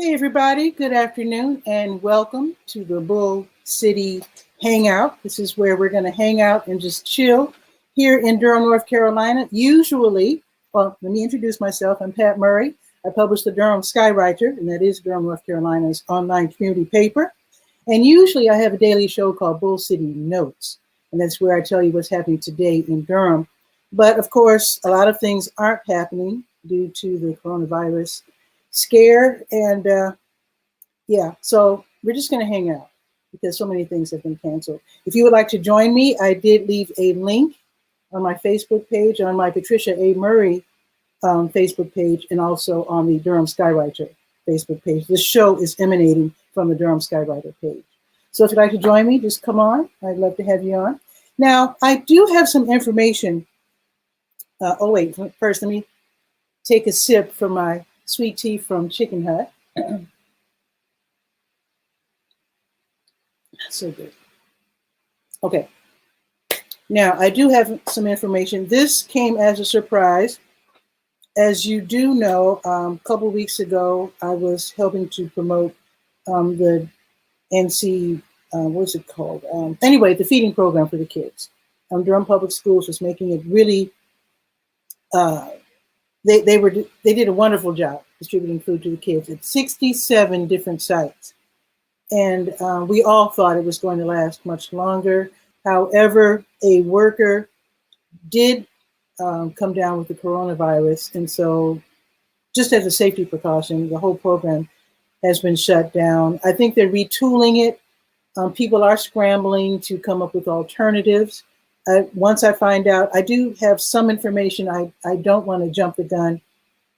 Hey, everybody. Good afternoon and welcome to the Bull City Hangout. This is where we're going to hang out and just chill here in Durham, North Carolina. Usually, well, let me introduce myself. I'm Pat Murray. I publish the Durham Skywriter, and that is Durham, North Carolina's online community paper. And usually I have a daily show called Bull City Notes, and that's where I tell you what's happening today in Durham. But of course, a lot of things aren't happening due to the coronavirus scare. And yeah, so we're just going to hang out because so many things have been canceled. If you would like to join me, I did leave a link on my Facebook page, on my Patricia A. Murray Facebook page, and also on the Durham Skywriter Facebook page. This show is emanating from the Durham Skywriter page. So if you'd like to join me, just come on. I'd love to have you on. Now, I do have some information. First, let me take a sip from my sweet tea from Chicken Hut. So good. Okay. Now, I do have some information. This came as a surprise. As you do know, a couple weeks ago, I was helping to promote the NC, what's it called? Anyway, the feeding program for the kids. Durham Public Schools was making it really, they did a wonderful job distributing food to the kids at 67 different sites. And we all thought it was going to last much longer. However, a worker did come down with the coronavirus. And so just as a safety precaution, the whole program has been shut down. I think they're retooling it. People are scrambling to come up with alternatives. Once I find out, I do have some information. I don't want to jump the gun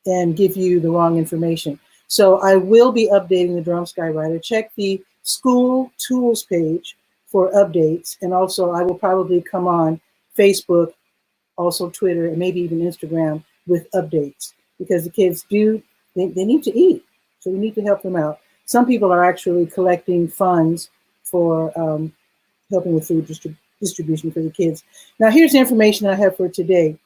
and give you the wrong information. So I will be updating the Durham Skywriter. Check the school tools page for updates. And also I will probably come on Facebook, also Twitter, and maybe even Instagram with updates, because the kids they need to eat. So we need to help them out. Some people are actually collecting funds for helping with food distribution for the kids. Now, here's the information I have for today.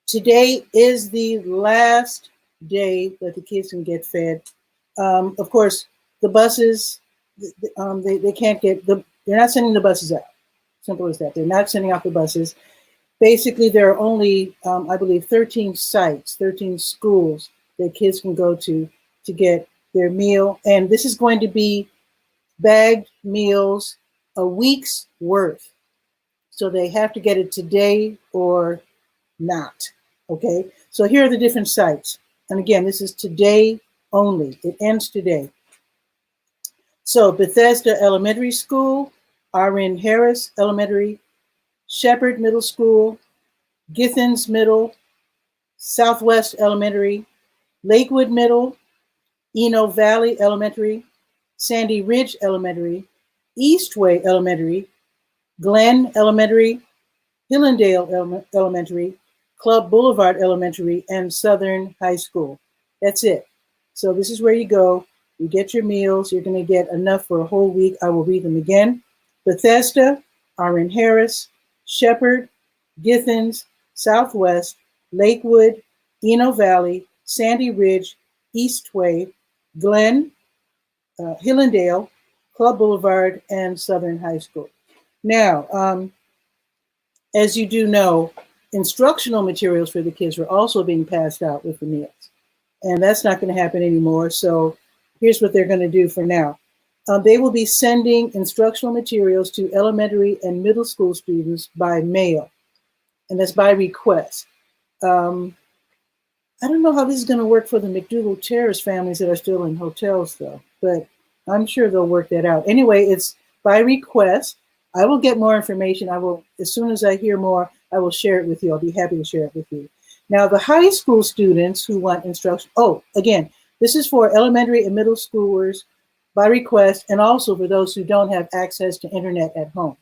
Today is the last day that the kids can get fed. Of course, the buses, they can't get, they're not sending the buses out. Simple as that. They're not sending out the buses. Basically, there are only, I believe, 13 sites, 13 schools that kids can go to get their meal. And this is going to be bagged meals, a week's worth. So they have to get it today or not. Okay, so here are the different sites. And again, this is today only. It ends today. So Bethesda Elementary School, R.N. Harris Elementary, Shepherd Middle School, Githens Middle, Southwest Elementary, Lakewood Middle, Eno Valley Elementary, Sandy Ridge Elementary, Eastway Elementary, Glen Elementary, Hillendale Elementary, Club Boulevard Elementary, and Southern High School. That's it. So this is where you go. You get your meals. You're going to get enough for a whole week. I will read them again. Bethesda, R.N. Harris, Shepherd, Githens, Southwest, Lakewood, Eno Valley, Sandy Ridge, Eastway, Glen, Hillendale, Club Boulevard, and Southern High School. Now, as you do know, instructional materials for the kids are also being passed out with the meals. And that's not going to happen anymore. So here's what they're going to do for now. They will be sending instructional materials to elementary and middle school students by mail. And that's by request. I don't know how this is going to work for the McDougal terrorist families that are still in hotels, though. But I'm sure they'll work that out. Anyway, it's by request. I will get more information. I will, as soon as I hear more, I will share it with you. I'll be happy to share it with you. Now, the high school students who want instruction, again, this is for elementary and middle schoolers by request, and also for those who don't have access to internet at home.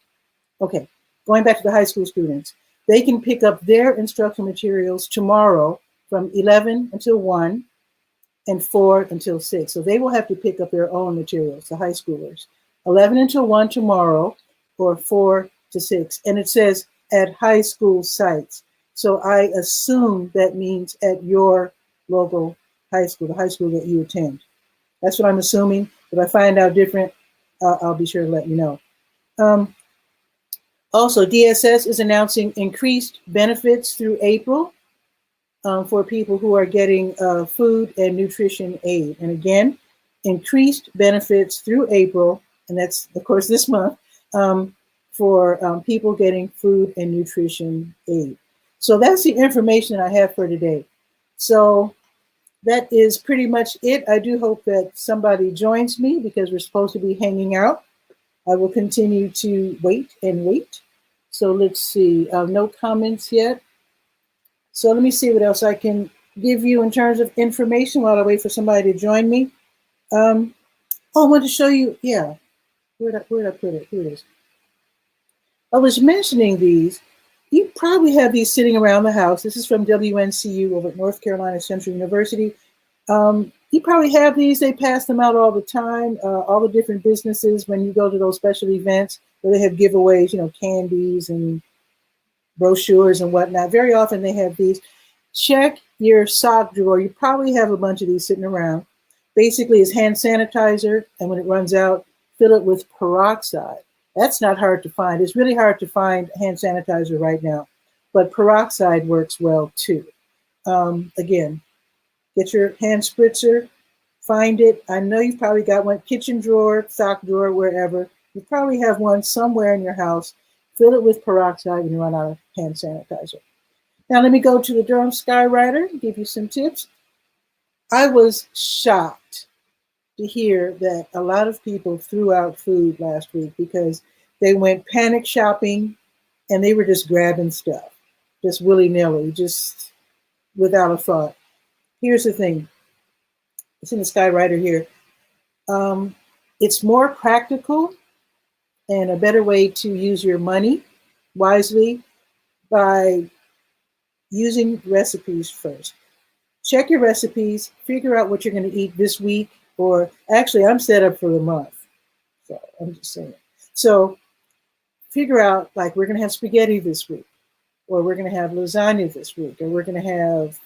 Okay, going back to the high school students, they can pick up their instructional materials tomorrow from 11 until 1 and 4 until 6. So they will have to pick up their own materials, the high schoolers. 11 until 1 tomorrow, or 4 to 6. And it says at high school sites. So I assume that means at your local high school, the high school that you attend. That's what I'm assuming. If I find out different, I'll be sure to let you know. Um, Also, DSS is announcing increased benefits through April for people who are getting food and nutrition aid. And again, increased benefits through April, and that's, of course, this month, for people getting food and nutrition aid. So that's the information I have for today. So that is pretty much it. I do hope that somebody joins me because we're supposed to be hanging out. I will continue to wait and wait. So let's see, no comments yet. So let me see what else I can give you in terms of information while I wait for somebody to join me. Oh, I wanted to show you, yeah, where'd I put it? Here it is. I was mentioning these. You probably have these sitting around the house. This is from WNCU over at North Carolina Central University. You probably have these. They pass them out all the time. All the different businesses, when you go to those special events where they have giveaways, candies and brochures and whatnot. Very often they have these. Check your sock drawer. You probably have a bunch of these sitting around. Basically, it's hand sanitizer, and when it runs out, fill it with peroxide. That's not hard to find. It's really hard to find hand sanitizer right now, but peroxide works well too. Again, get your hand spritzer, find it. I know you've probably got one, kitchen drawer, sock drawer, wherever. You probably have one somewhere in your house. Fill it with peroxide when you run out of hand sanitizer. Now let me go to the Durham Skywriter and give you some tips. I was shocked to hear that a lot of people threw out food last week because they went panic shopping and they were just grabbing stuff, just willy-nilly, just without a thought. Here's the thing. It's in the Skywriter here. It's more practical and a better way to use your money wisely by using recipes first. Check your recipes, figure out what you're going to eat this week, or actually I'm set up for the month. So I'm just saying. So figure out, like, we're going to have spaghetti this week, or we're going to have lasagna this week, or we're going to have,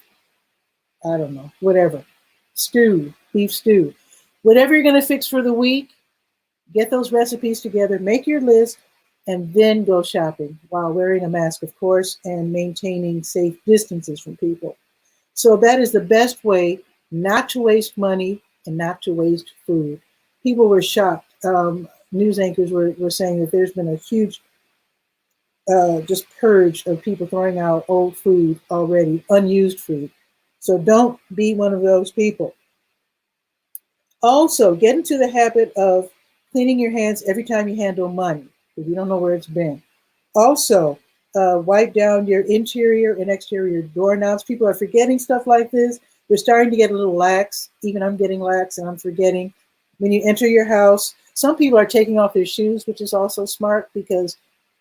I don't know, whatever, stew, beef stew. Whatever you're going to fix for the week, get those recipes together, make your list, and then go shopping while wearing a mask, of course, and maintaining safe distances from people. So that is the best way not to waste money and not to waste food. People were shocked. News anchors were saying that there's been a huge just purge of people throwing out old food already, unused food. So don't be one of those people. Also, get into the habit of cleaning your hands every time you handle money, if you don't know where it's been. Also, wipe down your interior and exterior doorknobs. People are forgetting stuff like this. They're starting to get a little lax. Even I'm getting lax and I'm forgetting. When you enter your house, some people are taking off their shoes, which is also smart because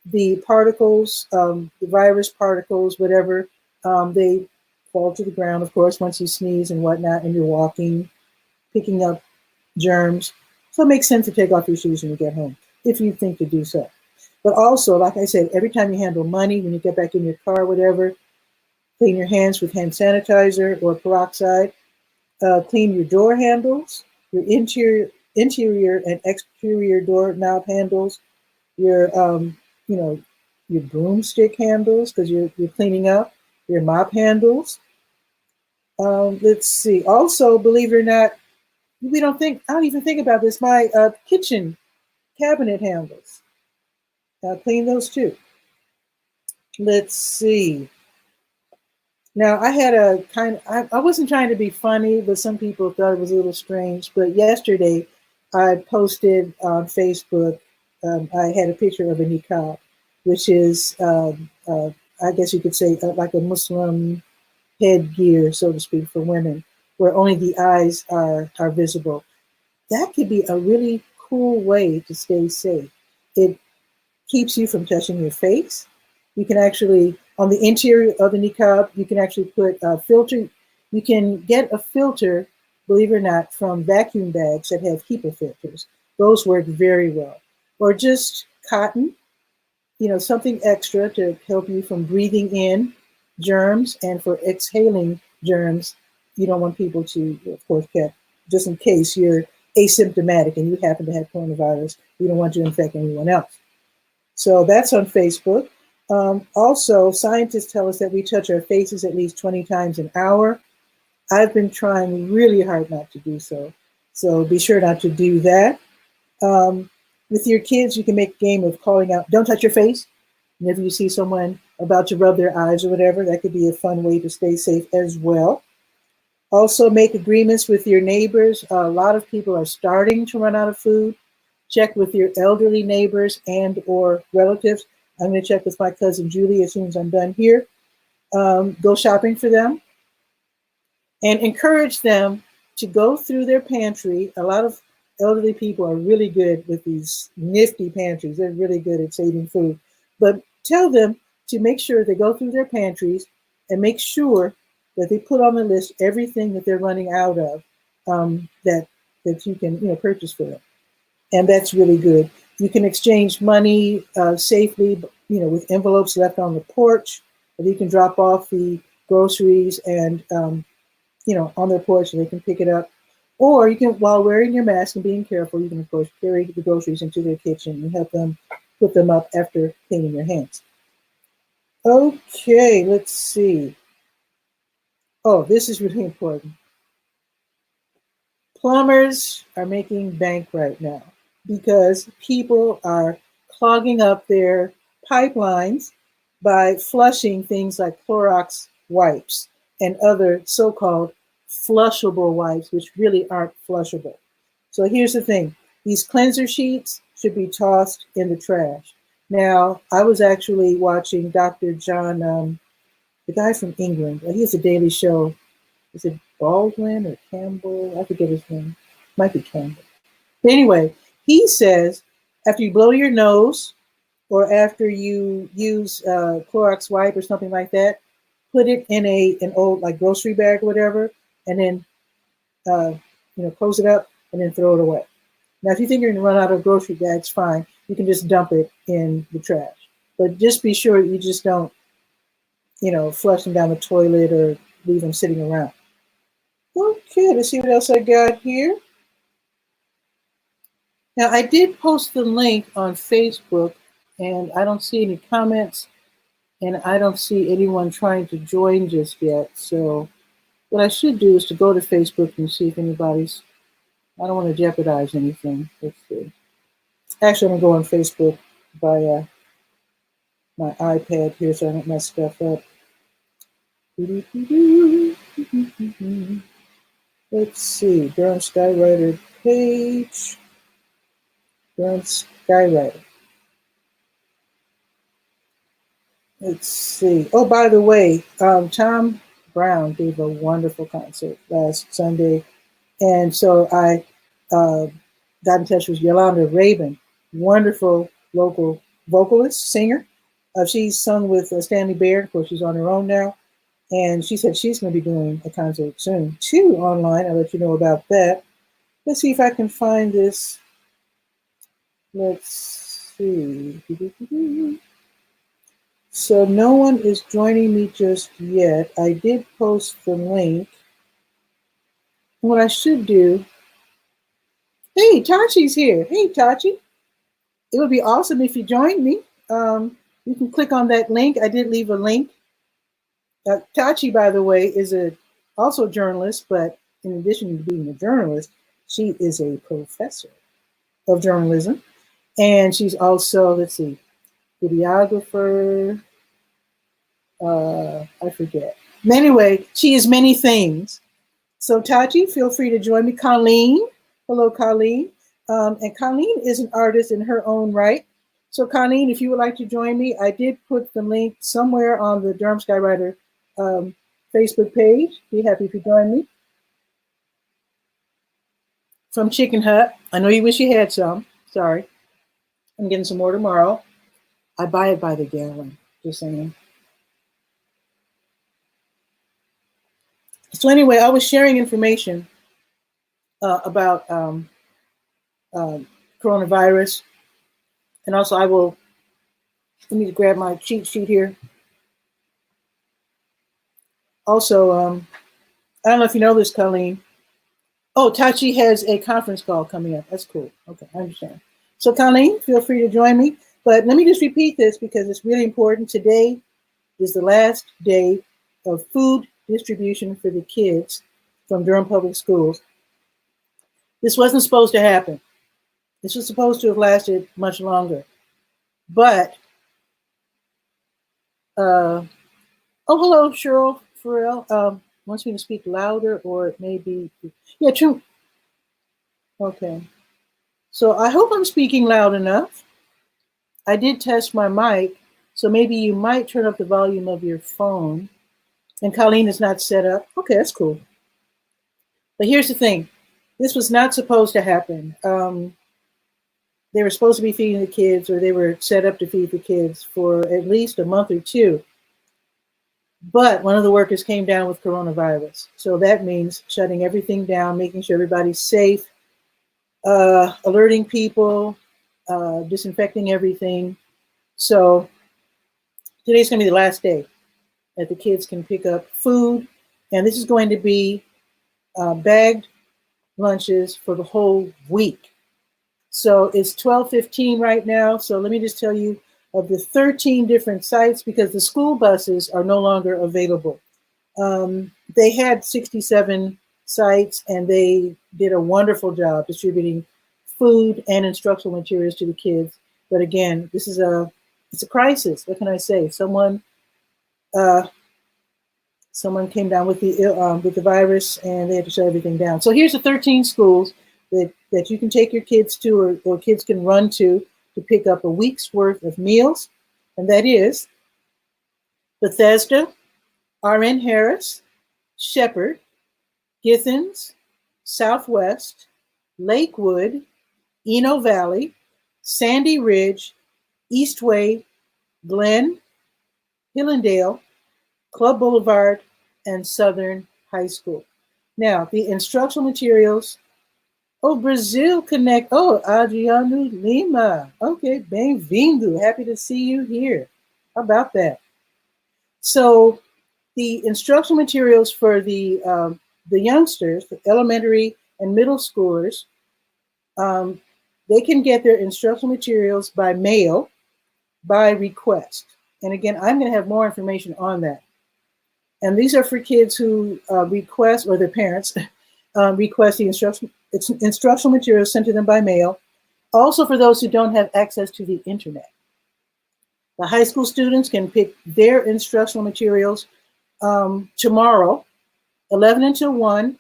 the particles, the virus particles, whatever, they fall to the ground, of course, once you sneeze and whatnot, and you're walking, picking up germs. So it makes sense to take off your shoes when you get home, if you think to do so. But also, like I said, every time you handle money, when you get back in your car, whatever, clean your hands with hand sanitizer or peroxide. Clean your door handles, your interior and exterior doorknob handles, your your broomstick handles because you're cleaning up, your mop handles. Let's see. Also, believe it or not, I don't even think about this. My kitchen cabinet handles. Clean those too. Let's see. Now, I had I wasn't trying to be funny, but some people thought it was a little strange. But yesterday, I posted on Facebook, I had a picture of a niqab, which is, I guess you could say, like a Muslim headgear, so to speak, for women, where only the eyes are visible. That could be a really cool way to stay safe. It keeps you from touching your face. You can actually, on the interior of the niqab, you can actually put a filter. You can get a filter, believe it or not, from vacuum bags that have HEPA filters. Those work very well. Or just cotton, something extra to help you from breathing in germs and for exhaling germs you don't want people to, of course, get, just in case you're asymptomatic and you happen to have coronavirus, you don't want to infect anyone else. So that's on Facebook. Also, scientists tell us that we touch our faces at least 20 times an hour. I've been trying really hard not to do so. So be sure not to do that. With your kids, you can make a game of calling out, don't touch your face. Whenever you see someone about to rub their eyes or whatever, that could be a fun way to stay safe as well. Also, make agreements with your neighbors. A lot of people are starting to run out of food. Check with your elderly neighbors and or relatives. I'm going to check with my cousin Julie as soon as I'm done here. Go shopping for them and encourage them to go through their pantry. A lot of elderly people are really good with these nifty pantries. They're really good at saving food. But tell them to make sure they go through their pantries and make sure that they put on the list everything that they're running out of, that you can purchase for them. And that's really good. You can exchange money safely, with envelopes left on the porch. You can drop off the groceries and on their porch, so they can pick it up. Or you can, while wearing your mask and being careful, you can of course carry the groceries into their kitchen and help them put them up after cleaning their hands. Okay, let's see. Oh, this is really important. Plumbers are making bank right now because people are clogging up their pipelines by flushing things like Clorox wipes and other so-called flushable wipes, which really aren't flushable. So here's the thing. These cleanser sheets should be tossed in the trash. Now, I was actually watching Dr. John, the guy from England. He has a daily show. Is it Baldwin or Campbell? I forget his name. Might be Campbell. But anyway, he says after you blow your nose or after you use Clorox wipe or something like that, put it in an old like grocery bag or whatever, and then close it up and then throw it away. Now, if you think you're going to run out of grocery bags, fine. You can just dump it in the trash. But just be sure you just don't, flush them down the toilet or leave them sitting around. Okay, let's see what else I got here. Now, I did post the link on Facebook, and I don't see any comments, and I don't see anyone trying to join just yet. So what I should do is to go to Facebook and see if anybody's, I don't want to jeopardize anything. Let's see. Actually, I'm going to go on Facebook by my iPad here so I don't mess stuff up. Let's see, Durham Skywriter page. Durham Skywriter. Let's see. Oh, by the way, Tom Brown gave a wonderful concert last Sunday. And so I got in touch with Yolanda Rabin, wonderful local vocalist, singer. She's sung with Stanley Baird. Of course, she's on her own now. And she said she's going to be doing a concert soon, too, online. I'll let you know about that. Let's see if I can find this. Let's see. So no one is joining me just yet. I did post the link. What I should do. Hey, Tachi's here. Hey, Tachi. It would be awesome if you joined me. You can click on that link. I did leave a link. Tachi, by the way, is also a journalist, but in addition to being a journalist, she is a professor of journalism. And she's also, let's see, videographer. I forget. Anyway, she is many things. So Tachi, feel free to join me. Colleen, hello, Colleen. And Colleen is an artist in her own right. So Colleen, if you would like to join me, I did put the link somewhere on the Durham Skywriter Facebook page. Be happy if you join me. From Chicken Hut. I know you wish you had some. Sorry. I'm getting some more tomorrow. I buy it by the gallon, just saying. So anyway, I was sharing information about coronavirus. And also let me grab my cheat sheet here. Also, I don't know if you know this, Colleen. Oh, Tachi has a conference call coming up. That's cool. Okay, I understand. So, Colleen, feel free to join me. But let me just repeat this because it's really important. Today is the last day of food distribution for the kids from Durham Public Schools. This wasn't supposed to happen. This was supposed to have lasted much longer. But, oh, hello, Cheryl Farrell. Wants me to speak louder, or it may be, yeah, true. Okay. So I hope I'm speaking loud enough. I did test my mic, so maybe you might turn up the volume of your phone. And Colleen is not set up. Okay, that's cool. But here's the thing. This was not supposed to happen. They were supposed to be feeding the kids, or they were set up to feed the kids for at least a month or two. But one of the workers came down with coronavirus. So that means shutting everything down, making sure everybody's safe, alerting people, disinfecting everything. So today's going to be the last day that the kids can pick up food. And this is going to be bagged lunches for the whole week. So it's 12:15 right now. So let me just tell you of the 13 different sites, because the school buses are no longer available. They had 67 sites, and they did a wonderful job distributing food and instructional materials to the kids. But again, it's a crisis. What can I say? Someone came down with the virus, and they had to shut everything down. So here's the 13 schools that you can take your kids to, or kids can run to pick up a week's worth of meals. And that is Bethesda, R.N. Harris, Shepherd, Githens, Southwest, Lakewood, Eno Valley, Sandy Ridge, Eastway, Glen, Hillendale, Club Boulevard, and Southern High School. Now, the instructional materials. Oh, Brazil Connect. Oh, Adriano Lima. Okay, bem-vindo. Happy to see you here. How about that? So the instructional materials for the youngsters, the elementary and middle schoolers, they can get their instructional materials by mail, by request. And again, I'm going to have more information on that. And these are for kids who request, or their parents request the instructional materials sent to them by mail. Also for those who don't have access to the internet. The high school students can pick their instructional materials tomorrow, 11 until 1,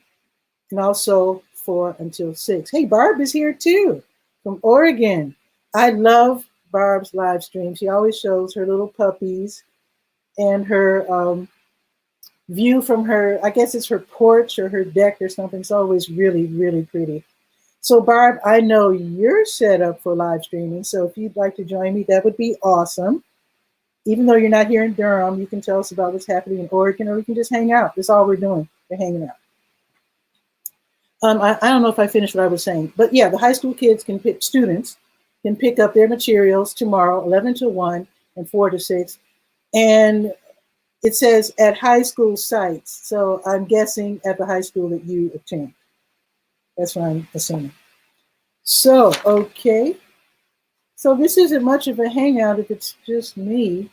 and also 4 until 6. Hey, Barb is here too, from Oregon. I love Barb's live stream. She always shows her little puppies and her view from her, I guess it's her porch or her deck or something. It's always really, really pretty. So Barb, I know you're set up for live streaming. So if you'd like to join me, that would be awesome. Even though you're not here in Durham, you can tell us about what's happening in Oregon, or we can just hang out. That's all we're doing. We're hanging out. I don't know if I finished what I was saying, but yeah, the high school kids students can pick up their materials tomorrow, 11 to 1 and 4 to 6. And it says at high school sites. So I'm guessing at the high school that you attend. That's what I'm assuming. So, okay. So this isn't much of a hangout if it's just me.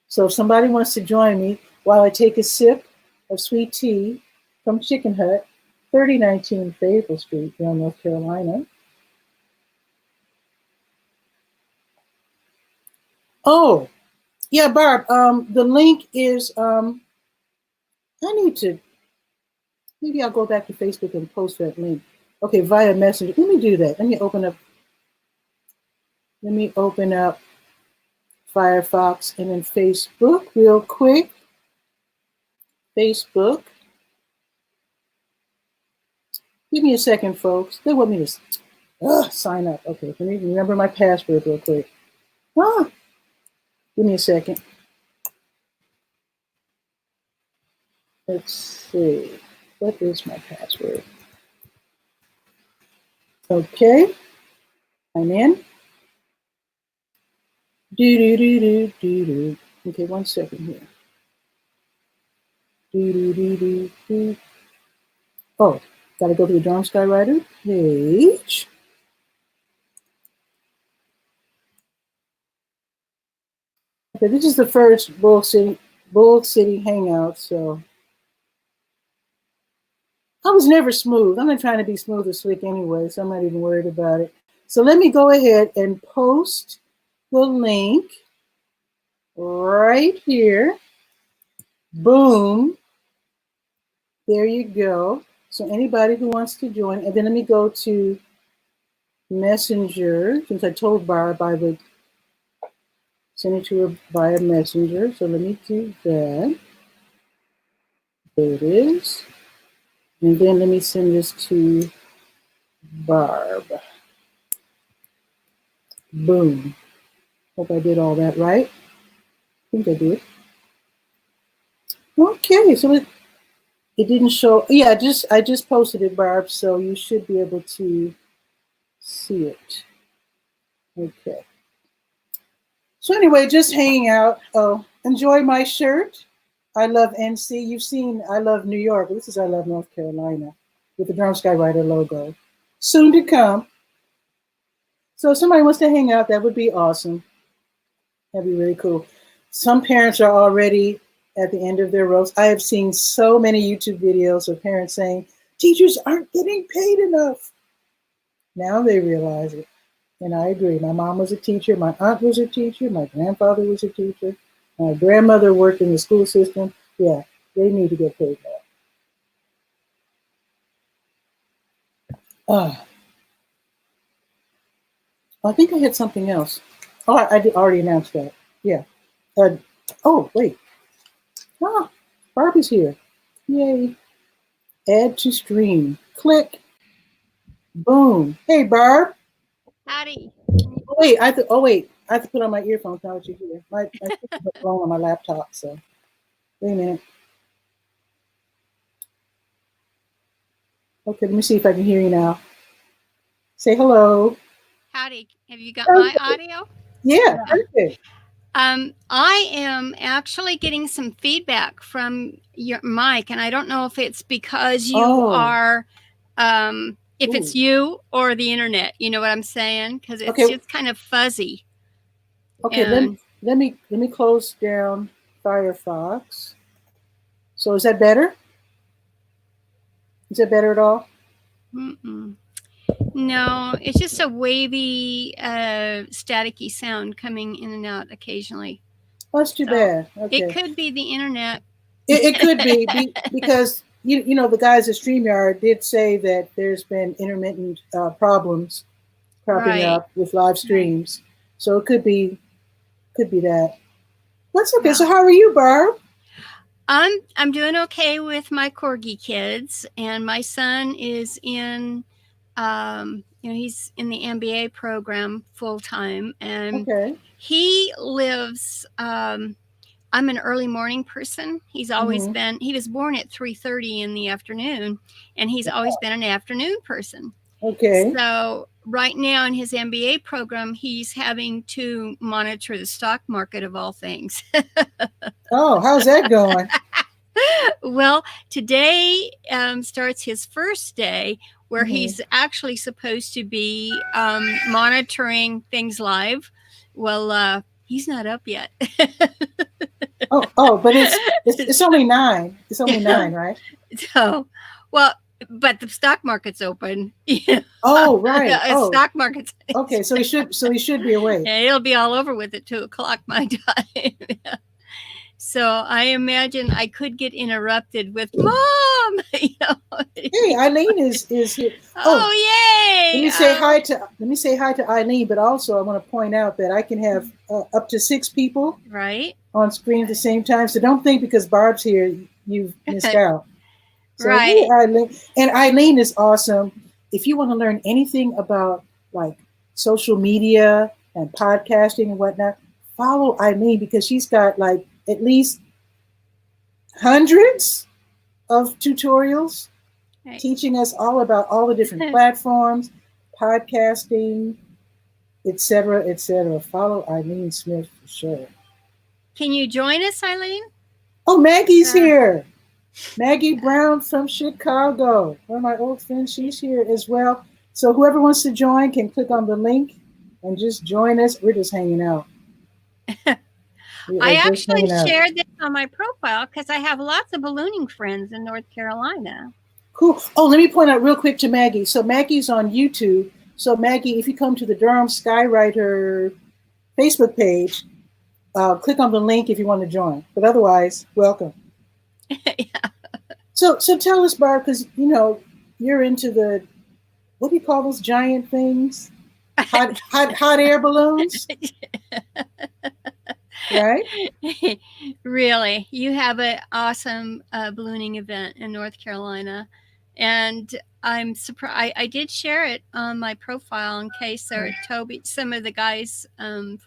So if somebody wants to join me while I take a sip of sweet tea from Chicken Hut, 3019 Fayetteville Street, Durham, North Carolina. Oh, yeah, Barb, the link is, maybe I'll go back to Facebook and post that link. Okay, via Messenger. Let me do that. Let me open up Firefox and then Facebook real quick. Facebook. Give me a second, folks. They want me to sign up. Okay, let me remember my password real quick. Give me a second. Let's see. What is my password? Okay. I'm in. Okay, 1 second here. Do. Oh, gotta go to the Dark Sky Rider page. Okay, this is the first Bull City Hangout, so I was never smooth. I'm not trying to be smooth or slick anyway, so I'm not even worried about it. So let me go ahead and post the link right here. Boom. There you go. So anybody who wants to join, and then let me go to Messenger, since I told Barb I would send it to her via Messenger. So let me do that. There it is. And then let me send this to Barb. Boom. Hope I did all that right. I think I did. Okay, so it didn't show. Yeah, I just posted it, Barb, so you should be able to see it. Okay. So anyway, just hanging out. Oh, enjoy my shirt. I love NC. You've seen I love New York. This is I love North Carolina with the Drone Skywriter logo. Soon to come. So if somebody wants to hang out, that would be awesome. That'd be really cool. Some parents are already at the end of their ropes. I have seen so many YouTube videos of parents saying, teachers aren't getting paid enough. Now they realize it. And I agree. My mom was a teacher. My aunt was a teacher. My grandfather was a teacher. My grandmother worked in the school system. Yeah, they need to get paid more. I think I had something else. Oh, I did already announced that. Yeah. Oh, wait. Ah, Barb is here. Yay. Add to stream. Click. Boom. Hey, Barb. Howdy. Oh, wait. I have to put on my earphones now that you're here. My speaker's blown on my laptop, so wait a minute. Okay, let me see if I can hear you now. Say hello. Howdy. Have you got my audio? Yeah, perfect. I am actually getting some feedback from your mic, and I don't know if it's because you are, if it's you or the internet. You know what I'm saying? Because it's just kind of fuzzy. Okay, let me close down Firefox. So is that better? Is that better at all? Mm-mm. No, it's just a wavy, staticky sound coming in and out occasionally. That's too bad. Okay. It could be the internet. It could be because you know the guys at StreamYard did say that there's been intermittent problems cropping up with live streams, so it could be that. That's okay. Yeah. So how are you, Barb? I'm doing okay with my corgi kids, and my son is in, he's in the MBA program full time, and he lives. I'm an early morning person. He's always been. He was born at 3:30 in the afternoon, and he's always been an afternoon person. Okay. So right now in his MBA program, he's having to monitor the stock market of all things. Oh, how's that going? Well, today starts his first day where he's actually supposed to be monitoring things live. Well, he's not up yet. but it's only 9. It's only 9, right? So, well, but the stock market's open. Oh, right. Stock market's okay. So he should be awake. Yeah, it'll be all over with at 2:00 my time. So I imagine I could get interrupted with "Mom." Hey, Eileen is here. Oh, yay! Let me say hi to Eileen, but also I want to point out that I can have up to 6 people on screen at the same time. So don't think because Barb's here you've missed out. So, hey, Eileen. And Eileen is awesome. If you want to learn anything about like social media and podcasting and whatnot, follow Eileen because she's got like at least hundreds of tutorials teaching us all about all the different platforms, podcasting, etc., etc. Follow Eileen Smith for sure. Can you join us, Eileen? Oh, Maggie's here. Maggie Brown from Chicago, one of my old friends. She's here as well. So whoever wants to join can click on the link and just join us. We're just hanging out. We I are just actually hanging out. shared this on my profile because I have lots of ballooning friends in North Carolina. Cool. Oh, let me point out real quick to Maggie. So Maggie's on YouTube. So Maggie, if you come to the Durham Skywriter Facebook page, click on the link if you want to join. But otherwise, welcome. Yeah. So tell us, Barb, because you're into the, what do you call those giant things? Hot air balloons, right? Really, you have an awesome ballooning event in North Carolina, and I'm surprised. I did share it on my profile in case Toby, some of the guys from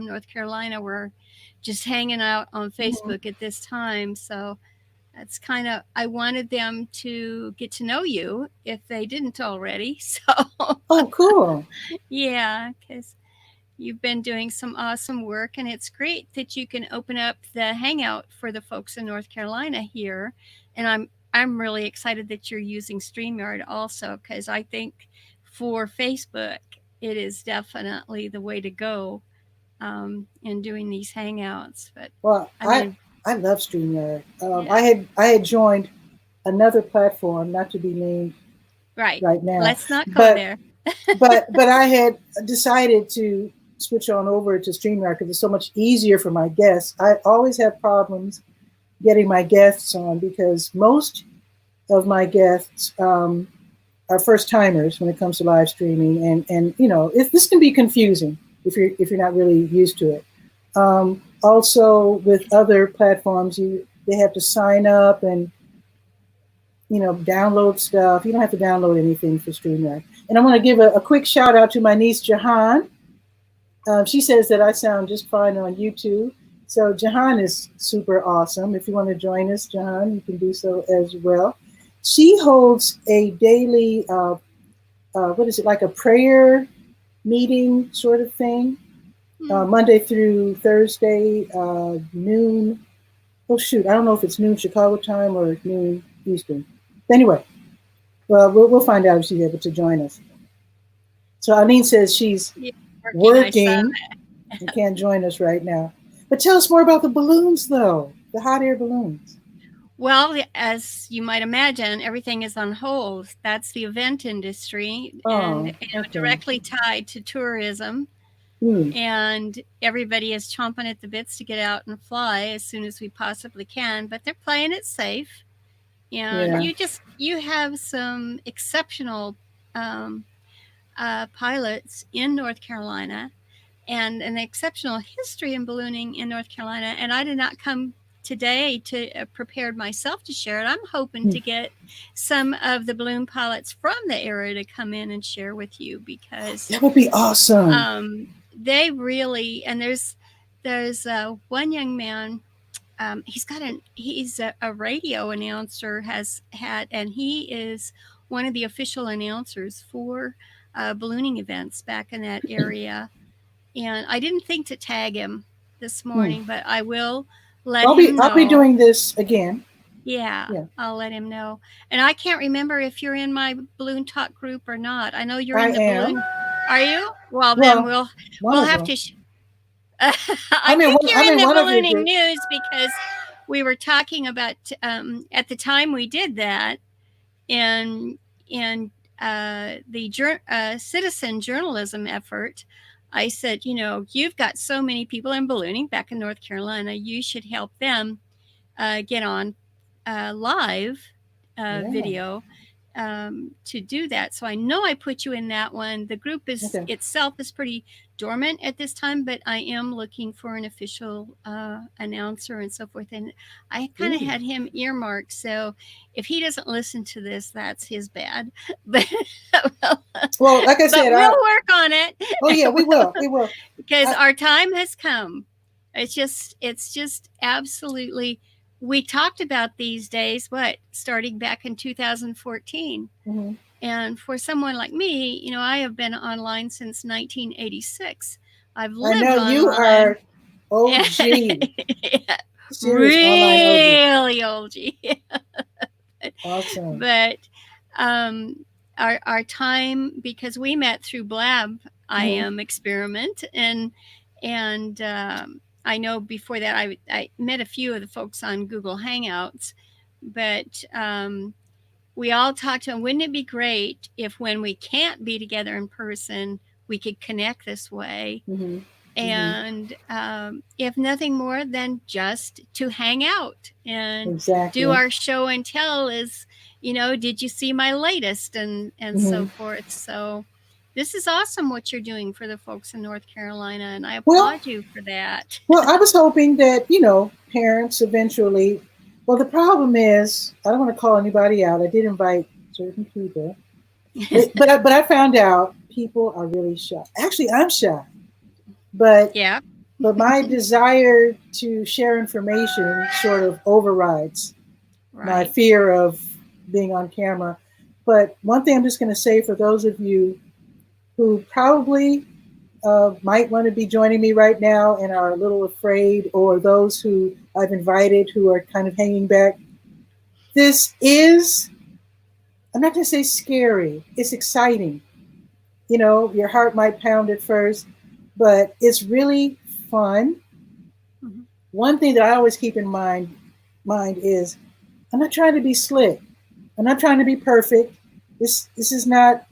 North Carolina were just hanging out on Mm-hmm. Facebook at this time. So that's kind of, I wanted them to get to know you if they didn't already. So Oh, cool. yeah, because you've been doing some awesome work, and it's great that you can open up the Hangout for the folks in North Carolina here. And I'm really excited that you're using StreamYard also, because I think for Facebook it is definitely the way to go in doing these Hangouts. But Well, I I mean, I love StreamYard. yeah, I had joined another platform, not to be named right. right now, Let's not go but there. but I had decided to switch on over to StreamYard because it's so much easier for my guests. I always have problems getting my guests on because most of my guests are first timers when it comes to live streaming, and this can be confusing if you're not really used to it. Also, with other platforms, they have to sign up and download stuff. You don't have to download anything for StreamYard. And I want to give a quick shout out to my niece Jahan. She says that I sound just fine on YouTube. So Jahan is super awesome. If you want to join us, Jahan, you can do so as well. She holds a daily, what is it, like a prayer meeting sort of thing, Hmm. Monday through Thursday, noon. Oh shoot, I don't know if it's noon Chicago time or noon Eastern. Anyway, well, we'll find out if she's able to join us. So Aline says she's Yeah, working, I saw. working and can't join us right now. But tell us more about the balloons, though, the hot air balloons. Well, as you might imagine, everything is on hold. That's the event industry, and Oh, okay. directly tied to tourism. Hmm. And everybody is chomping at the bits to get out and fly as soon as we possibly can. But they're playing it safe, and Yeah. you have some exceptional um, pilots in North Carolina, and an exceptional history in ballooning in North Carolina. And I did not come today to prepared myself to share it. I'm hoping Hmm. to get some of the balloon pilots from the area to come in and share with you because That would be awesome. they really, and there's one young man. He's a radio announcer, has had, and he is one of the official announcers for ballooning events back in that area. And I didn't think to tag him this Hmm. morning, but I will let I'll be him I'll be know. doing this again. Yeah, Yeah, I'll let him know. And I can't remember if you're in my balloon talk group or not. I know you're I in the am. balloon. Are you? Well, then Well, one we'll of have them. to. I think you're I'm in in the one of your ballooning groups. news because we were talking about at the time we did that in the citizen journalism effort. I said, you've got so many people in ballooning back in North Carolina. You should help them get on live Yeah. video to do that. So I know I put you in that one. The group is Okay. itself is pretty dormant at this time, but I am looking for an official announcer and so forth. And I kind of Ooh. had him earmarked. So if he doesn't listen to this, that's his bad. But Well, like I but said, we'll I. work on it. Oh yeah, we will. We will. Because I. our time has come. It's just absolutely, we talked about these days, what, starting back in 2014. Mhm. And for someone like me, I have been online since 1986. I've I lived know you online. are OG. Serious online OG. really OG. Awesome. But um, our time, because we met through Blab Mm-hmm. IM experiment, and I know before that I met a few of the folks on Google Hangouts, but we all talked to, wouldn't it be great if when we can't be together in person, we could connect this way? Mm-hmm. Mm-hmm. And if nothing more than just to hang out and do Exactly. our show and tell is, did you see my latest, and so Mm-hmm. forth. So this is awesome what you're doing for the folks in North Carolina, and I Well, applaud you for that. well, I was hoping that, parents eventually. Well, the problem is, I don't want to call anybody out. I did invite certain people, but I found out people are really shy. Actually, I'm shy, but Yeah. but my desire to share information sort of overrides my Right. fear of being on camera. But one thing I'm just going to say for those of you who probably might want to be joining me right now and are a little afraid, or those who I've invited who are kind of hanging back, this is, I'm not going to say scary, it's exciting. Your heart might pound at first, but it's really fun. Mhm. One thing that I always keep in mind is I'm not trying to be slick. I'm not trying to be perfect. This is not,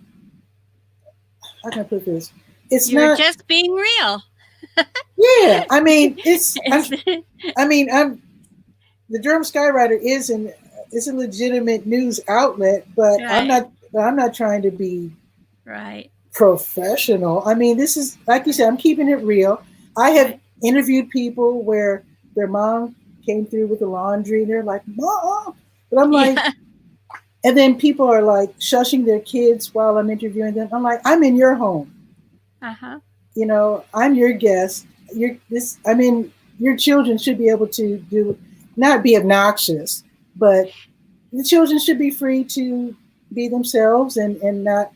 how can I put this? It's You're not. just being real. Yeah, I mean, it's. I'm. It's- I mean, I'm. The Durham Skywriter is a legitimate news outlet, but I'm right. not. But I'm not trying to be Right. professional. I mean, this is, like you said, I'm keeping it real. I have Right. interviewed people where their mom came through with the laundry and they're like, "Mom," but I'm like, Yeah. and then people are like shushing their kids while I'm interviewing them. I'm like, I'm in your home. Uh-huh. I'm your guest. You're this. I mean, your children should be able to do, not be obnoxious, but the children should be free to be themselves and not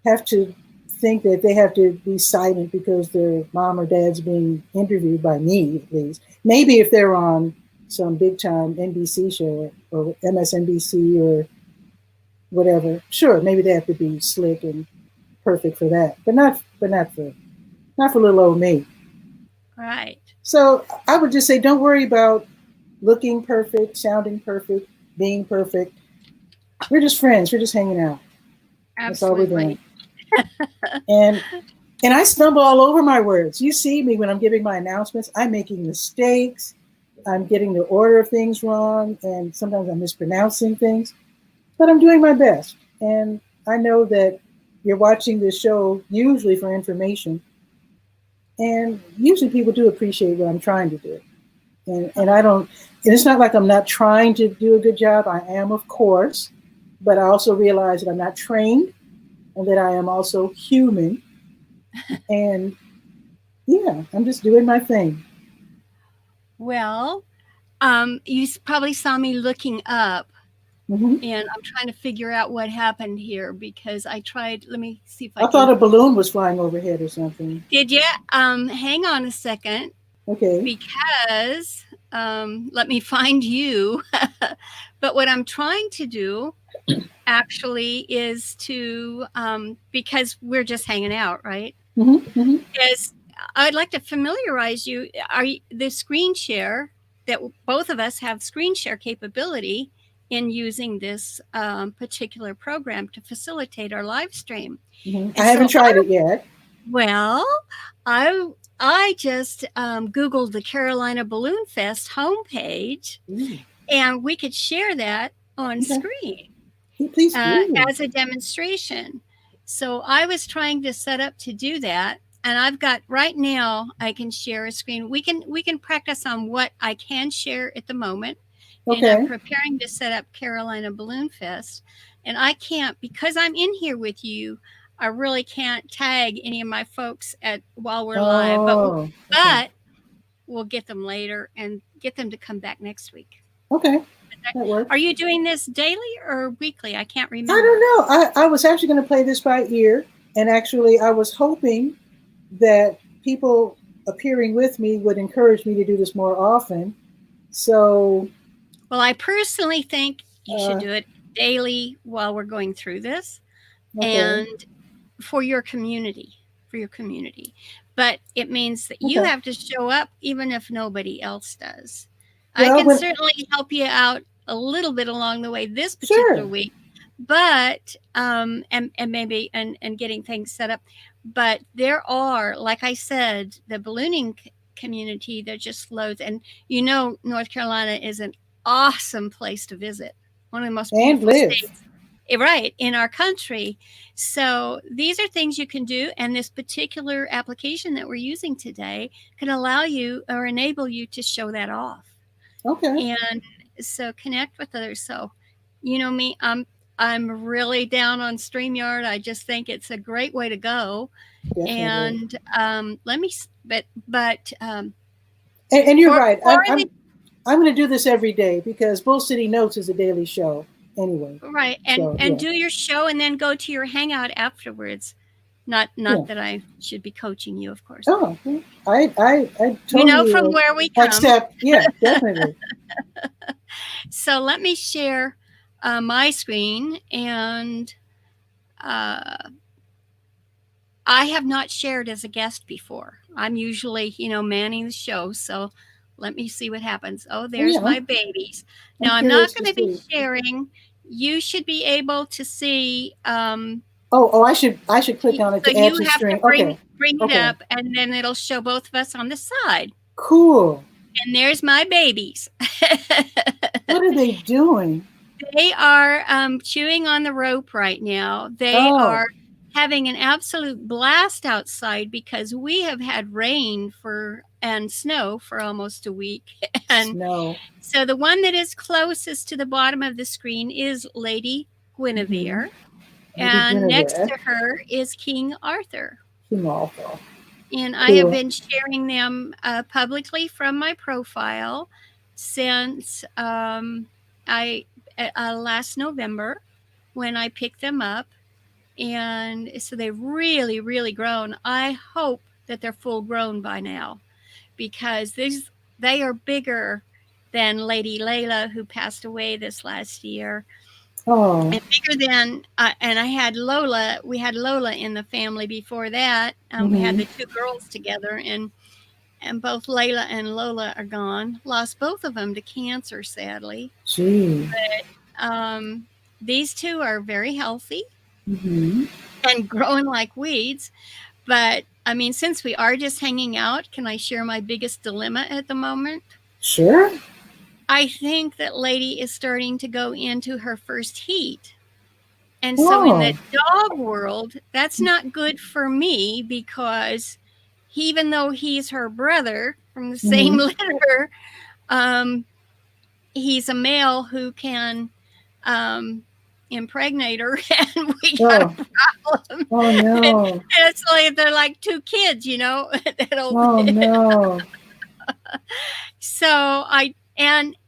have to think that they have to be silent because their mom or dad's being interviewed by me, at least. Maybe if they're on some big time NBC show or MSNBC or whatever, sure, maybe they have to be slick and perfect for that, but not for little old me. Right. So I would just say, don't worry about looking perfect, sounding perfect, being perfect. We're just friends. We're just hanging out. That's all we're doing. Absolutely. And and I stumble all over my words. You see me when I'm giving my announcements. I'm making mistakes. I'm getting the order of things wrong, and sometimes I'm mispronouncing things. But I'm doing my best. And I know that you're watching this show usually for information, and usually people do appreciate what I'm trying to do. And I don't, and it's not like I'm not trying to do a good job. I am, of course, but I also realize that I'm not trained and that I am also human. And yeah, I'm just doing my thing. Well, you probably saw me looking up, Hmm. and I'm trying to figure out what happened here because I tried. Let me see if I I thought can. a balloon was flying overhead or something. Did you? Hang on a second, Okay. because let me find you. But what I'm trying to do actually is to, because we're just hanging out, right? Hmm. Hmm. Is I'd like to familiarize you. The screen share that both of us have screen share capability in using this particular program to facilitate our live stream. Hmm. I And haven't so tried it yet. well, I just Googled the Carolina Balloon Fest homepage, Ooh, and we could share that on okay. screen Please do. as a demonstration. So I was trying to set up to do that, and I've got right now I can share a screen. We can practice on what I can share at the moment, and I'm Okay. preparing to set up Carolina Balloon Fest, and I can't because I'm in here with you. I really can't tag any of my folks at while we're live, but Oh, okay. but we'll get them later and get them to come back next week. Okay. That Are works. you doing this daily or weekly? I can't I don't remember. know. I was actually going to play this by ear. And actually, I was hoping that people appearing with me would encourage me to do this more often. So, Well, I personally think you should uh, do it daily while we're going through this, okay, and for your community, for your community. But it means that you okay. have to show up even if nobody else does. I Well, can when certainly help you out a little bit along the way this particular sure, week, but and maybe and getting things set up. But there are, like I said, the ballooning community that just flows, and North Carolina is an awesome place to visit, one of the most and beautiful live. states, right, in our country. So these are things you can do, and this particular application that we're using today can allow you or enable you to show that off. Okay, And so connect with others. So, you know me, I'm really down on StreamYard. I just think it's a great way to go. definitely. And let me, but And you're right. for the I'm going to do this every day because Bull City Notes is a daily show anyway. right, So and yeah, do your show, and then go to your hangout afterwards. Not yeah. that I should be coaching you, of course. Oh, I You know totally from where we come. accept. Yeah, definitely. So let me share my screen, and uh, I have not shared as a guest before. I'm usually, manning the show. So let me see what happens. Oh, Oh there's yeah, my babies. I'm Now I'm curious not to going to be see. sharing. You should be able to see. Oh, I should click on it So to add you to have to stream. bring Okay, bring it okay, up, and then it'll show both of us on the side. cool. And there's my babies. What are they doing? They are chewing on the rope right now. They Oh, are having an absolute blast outside because we have had rain for and snow for almost a week. And snow. so the one that is closest to the bottom of the screen is Lady Mm-hmm. Guinevere, Maybe and next Guinevere. to her is King Arthur. King Arthur. And I have Cool. been sharing them publicly from my profile since I last November when I picked them up, and so they've really, really grown. I hope that they're full grown by now because they are bigger than Lady Layla, who passed away this last year, Oh. and bigger than and I had Lola. We had Lola in the family before that. We had Mm-hmm. the two girls together, and both Layla and Lola are gone. Lost both of them to cancer, sadly. Gee. Um, these two are very healthy Mm-hmm. and growing like weeds. But I mean, since we are just hanging out, can I share my biggest dilemma at the moment? Sure. I think that Lady is starting to go into her first heat. And so in the Oh. dog world, that's not good for me because even though he's her brother from the same Mm-hmm. litter, um, he's a male who can um, impregnate her, and we got Oh. a problem. Oh and, no. and it's like they're like two kids, that'll Oh no. so I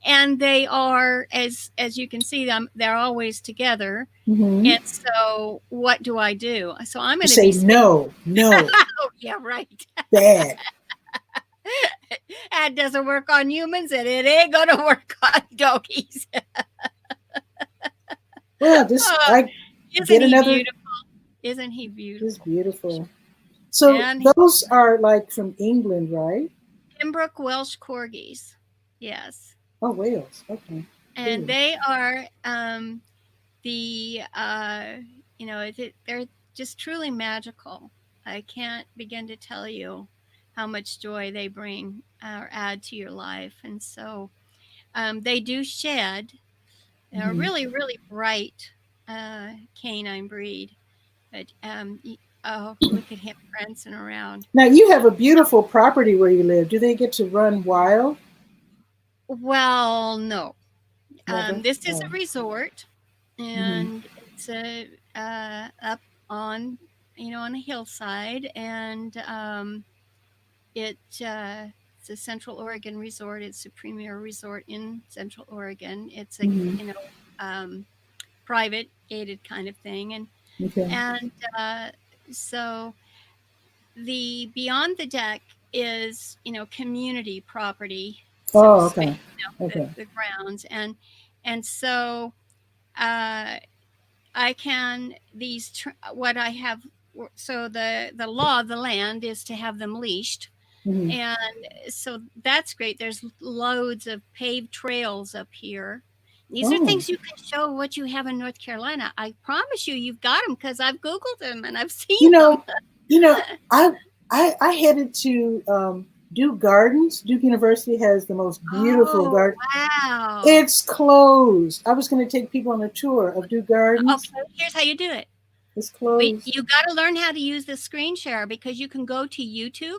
and they are, as you can see them, they're always together. Mm-hmm. And so what do I do? So I'm You going to say be spending no, no, oh yeah, right. bad. That doesn't work on humans, and it ain't going to work on doggies. Well, this Oh, I isn't get he another. beautiful? Isn't he This is beautiful? beautiful. So And those are like from England, right? Pembroke Welsh Corgis. Yes. Oh, Wales. Okay, And cool. they are the they're just truly magical. I can't begin to tell you how much joy they bring or add to your life. And so they do shed. They're Mm-hmm. really, really bright canine breed. But oh, look at him prancing around. Now you have a beautiful property where you live. Do they get to run wild? Well, no. Never. This is Oh. a resort, Mm-hmm. and it's up on on a hillside, and it it's a Central Oregon resort. It's a premier resort in Central Oregon. It's a Mm-hmm. um, private gated kind of thing, Okay. and so the beyond the deck is community property, So Oh, space, okay. Okay. the grounds, and so uh, I can what I have. So the law of the land is to have them leashed, Mm-hmm. and so that's great. There's loads of paved trails up here. These are Oh, things you can show what you have in North Carolina. I promise you, you've got them because I've Googled them and I've seen you know, them. you know, I I headed to Duke Gardens. Duke University has the most beautiful Oh, garden. wow. It's closed. I was going to take people on a tour of Duke Gardens. Okay, here's how you do it. It's closed. You got to learn how to use the screen share because you can go to YouTube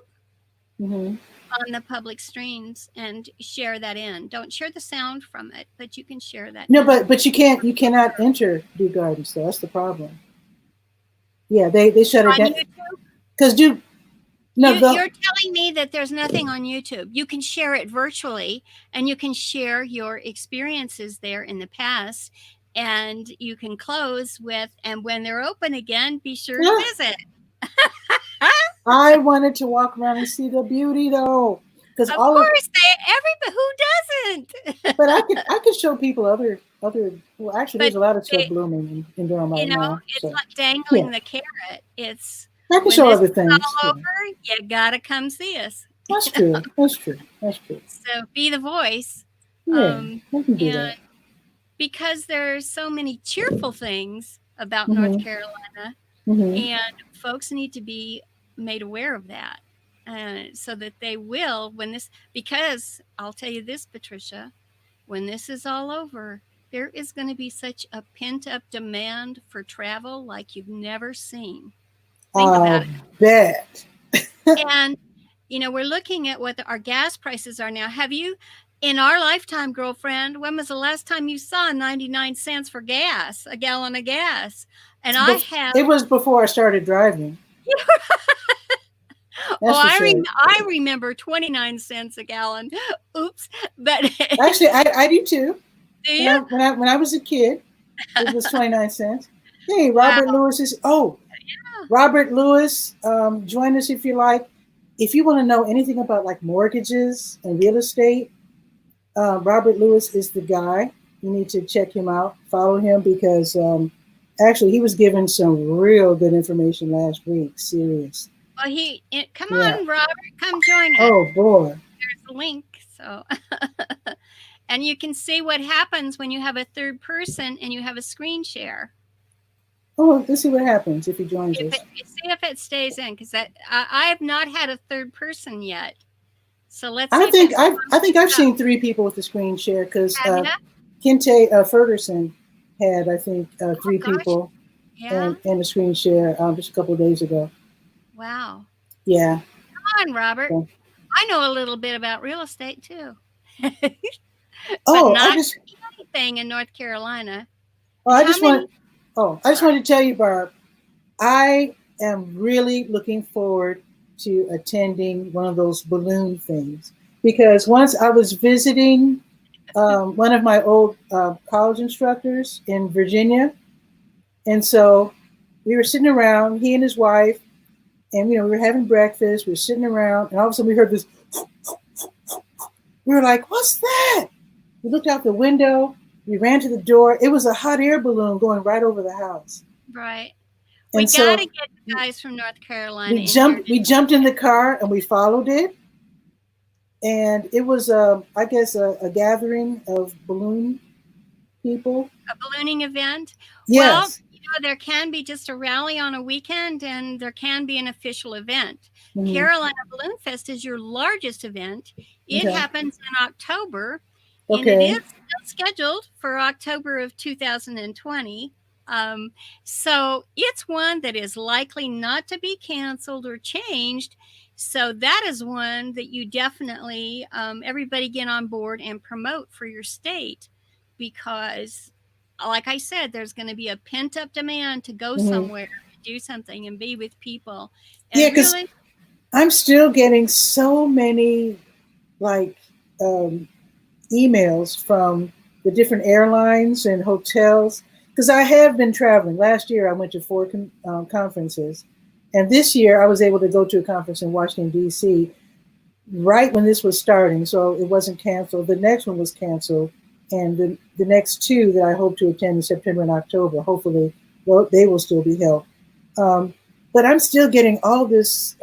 Mm-hmm. on the public streams and share that in. Don't share the sound from it, but you can share that No, in. but you cannot enter Duke Gardens though. That's the problem. Yeah, they shut it On down YouTube, because Duke. No, you're telling me that there's nothing on YouTube. You can share it virtually and you can share your experiences there in the past. And you can close with, and when they're open again, be sure to visit. I wanted to walk around and see the beauty though, because Of all of. course, everybody who doesn't. But I could show people other. Well, actually, But there's a lot of stuff they, blooming in Durham right now. it's So like yeah, dangling the carrot. It's I can when show this other is things. all Yeah. over, you gotta come see us. That's true. That's true. That's true. So be the voice. Yeah, Um, I can do and that. because there's so many cheerful things about North Mm-hmm. Carolina, Mm-hmm. and folks need to be made aware of that, so that they will because I'll tell you this, Patricia, when this is all over, there is going to be such a pent up demand for travel like you've never seen. Think about it. Bet. And, we're looking at what our gas prices are now. Have you, in our lifetime, girlfriend, when was the last time you saw 99 cents for gas, a gallon of gas? And I have. It was before I started driving. That's for sure. I remember 29 cents a gallon. Oops. But Actually, I do too. do you? When I was a kid, it was 29 cents. Hey, Wow. Robert Lewis is. Oh, yeah. Robert Lewis, join us if you like. If you want to know anything about like mortgages and real estate, Robert Lewis is the guy. You need to check him out, follow him because actually he was given some real good information last week. Serious. Well, come on, Robert, come join us. Oh boy, there's a link. So, and you can see what happens when you have a third person and you have a screen share. Oh, let's see what happens if he joins us. See if it stays in, because I have not had a third person yet. So let's. I think I've seen 3 people with the screen share because Kente Ferguson had I think 3 people and a screen share just a couple of days ago. Wow. Yeah. Come on, Robert. Yeah. I know a little bit about real estate too. I just anything in North Carolina. I just wanted to tell you, Barb, I am really looking forward to attending one of those balloon things because once I was visiting one of my old college instructors in Virginia, and so we were sitting around, he and his wife, and we were having breakfast. We were sitting around, and all of a sudden we heard this. We were like, "What's that?" We looked out the window. We ran to the door. It was a hot air balloon going right over the house. Right. And we got to get the guys from North Carolina. We jumped in the car and we followed it. And it was, I guess, a gathering of balloon people. A ballooning event? Yes. Well, there can be just a rally on a weekend and there can be an official event. Mm-hmm. Carolina Balloon Fest is your largest event. It happens in October. Okay. And it is still scheduled for October of 2020. So it's one that is likely not to be canceled or changed. So that is one that you definitely, everybody get on board and promote for your state because, like I said, there's going to be a pent up demand to go somewhere, do something and be with people. And because I'm still getting so many emails from the different airlines and hotels because I have been traveling. Last year I went to 4 conferences, and this year I was able to go to a conference in Washington D.C. right when this was starting, so it wasn't canceled. The next one was canceled, and the next two that I hope to attend in September and October, hopefully, they will still be held. Um, but I'm still getting all these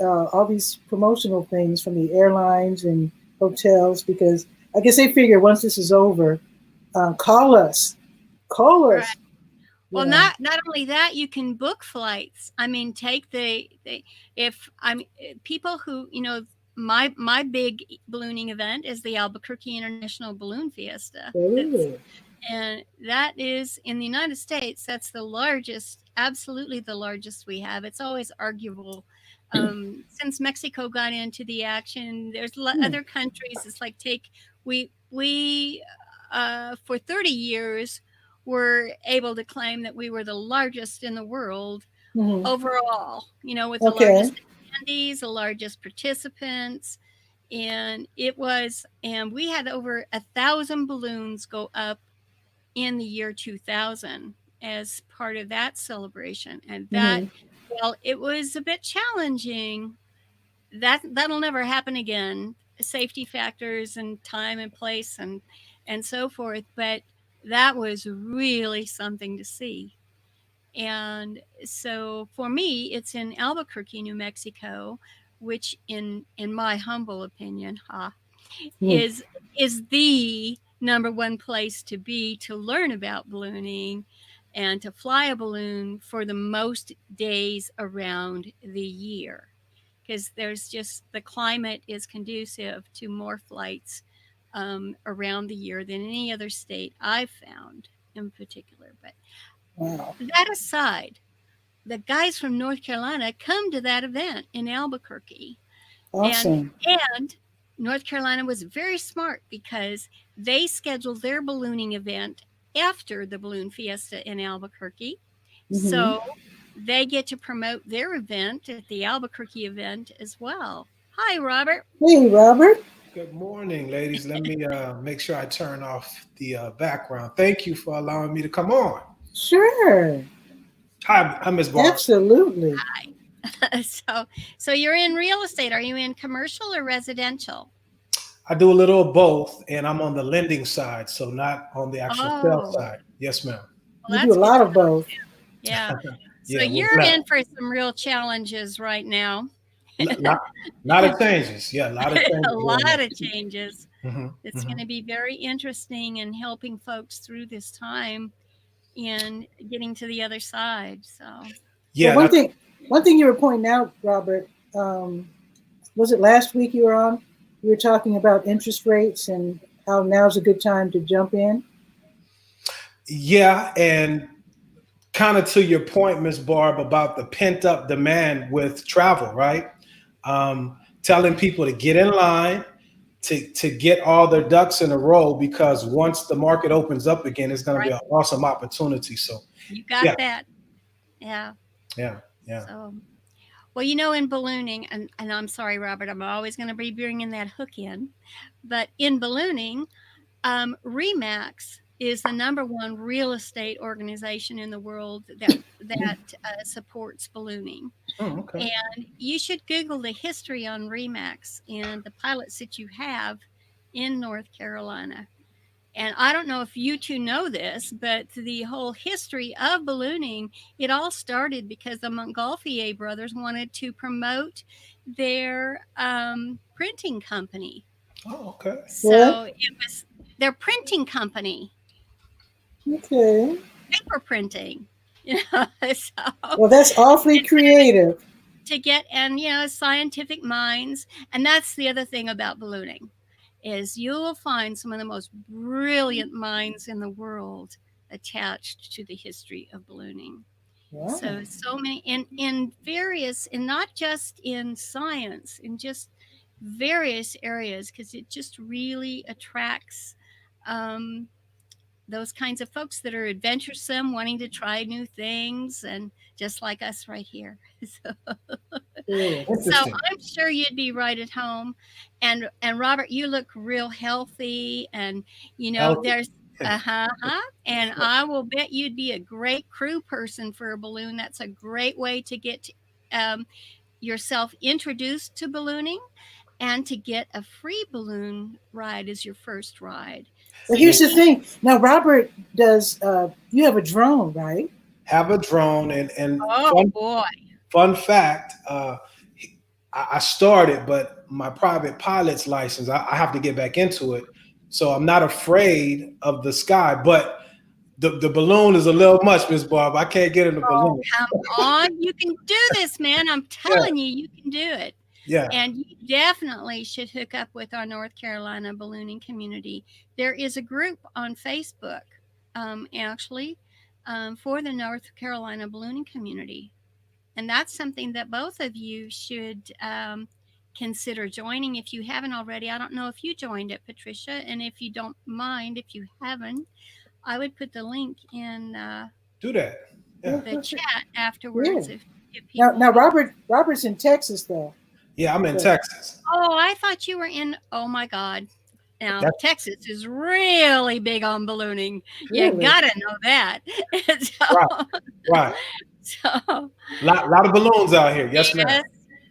promotional things from the airlines and hotels because I guess they figure once this is over, call us, call Right. us. You Well, know, not only that, you can book flights. I mean, take the if I'm people who my big ballooning event is the Albuquerque International Balloon Fiesta. That's really. and that is in the United States. That's the largest, absolutely the largest we have. It's always arguable. Since Mexico got into the action, there's Hmm. other countries. It's like take we for 30 years were able to claim that we were the largest in the world Hmm. overall. With the Okay. largest attendees, the largest participants, and we had over 1,000 balloons go up in the year 2000 as part of that celebration. And that, Hmm. well, it was a bit challenging. That'll never happen again. Safety factors and time and place and so forth. But that was really something to see. And so for me, it's in Albuquerque, New Mexico, which in my humble opinion, Hmm. is is the number one place to be to learn about ballooning and to fly a balloon for the most days around the year, because there's just the climate is conducive to more flights around the year than any other state I've found in particular. But Wow. that aside, the guys from North Carolina come to that event in Albuquerque, and Awesome. and North Carolina was very smart because they scheduled their ballooning event after the balloon fiesta in Albuquerque. Hmm. So they get to promote their event at the Albuquerque event as well. Hi, Robert. Hey, Robert. Good morning, ladies. Let me make sure I turn off the background. Thank you for allowing me to come on. Sure. Hi, I'm Miss Barb. Absolutely. so so you're in real estate. Are you in commercial or residential? I do a little of both, and I'm on the lending side, so not on the actual sales Oh, side. Yes, ma'am. well, You do a that's good lot to of know. both. Yeah. So Yeah, we're you're blessed. in for some real challenges right now. Lot, lot of changes. Yeah, a lot of A changes going lot on. of changes. Hmm. It's Hmm. going to be very interesting in helping folks through this time and getting to the other side. So, Well, Yeah, that's one thing you were pointing out, Robert, was it last week you were on? You were talking about interest rates and how now's a good time to jump in. yeah, and kind of to your point, Miss Barb, about the pent up demand with travel, right? Telling people to get in line, to get all their ducks in a row, because once the market opens up again, it's going to be right, an awesome opportunity. So, you got yeah, that. Yeah. yeah, yeah. So, well, in ballooning, and I'm sorry, Robert, I'm always going to be bringing that hook in, but in ballooning, Remax is the number one real estate organization in the world that supports ballooning. Oh, okay. And you should Google the history on Remax and the pilots that you have in North Carolina. And I don't know if you two know this, but the whole history of ballooning, it all started because the Montgolfier brothers wanted to promote their printing company. Oh, okay. What? So it was their printing company, Okay. paper printing. So Well, that's awfully creative. to get and scientific minds, and that's the other thing about ballooning is you will find some of the most brilliant minds in the world attached to the history of ballooning. Wow. So many in various, and not just in science, in just various areas, because it just really attracts um, those kinds of folks that are adventuresome, wanting to try new things, and just like us right here. So, Cool. so Interesting. I'm sure you'd be right at home. And Robert, you look real healthy, and Healthy. there's and I will bet you'd be a great crew person for a balloon. That's a great way to get um, yourself introduced to ballooning and to get a free balloon ride as your first ride. But So Yeah. here's you the can, thing. Now, Robert does. You have a drone, right? Have a drone, and oh boy. fun fact. I started, but my private pilot's license, I have to get back into it. So I'm not afraid of the sky, but the balloon is a little much, Miss Barb. I can't get in the Oh, balloon. come on. You can do this, man. I'm Yeah, telling you, you can do it. yeah. And you definitely should hook up with our North Carolina ballooning community. There is a group on Facebook, actually, for the North Carolina ballooning community. And that's something that both of you should consider joining if you haven't already. I don't know if you joined it, Patricia. And if you don't mind, if you haven't, I would put the link in Do that. Yeah, Yeah, the chat yeah. afterwards if Now, people would. Robert's in Texas though. yeah. I'm in So Texas. Oh, I thought you were in. Oh my God. Now, That's Texas is really big on ballooning. You really, gotta know that. right, so, right. so, Lot of balloons out here. Yes, ma'am. yes,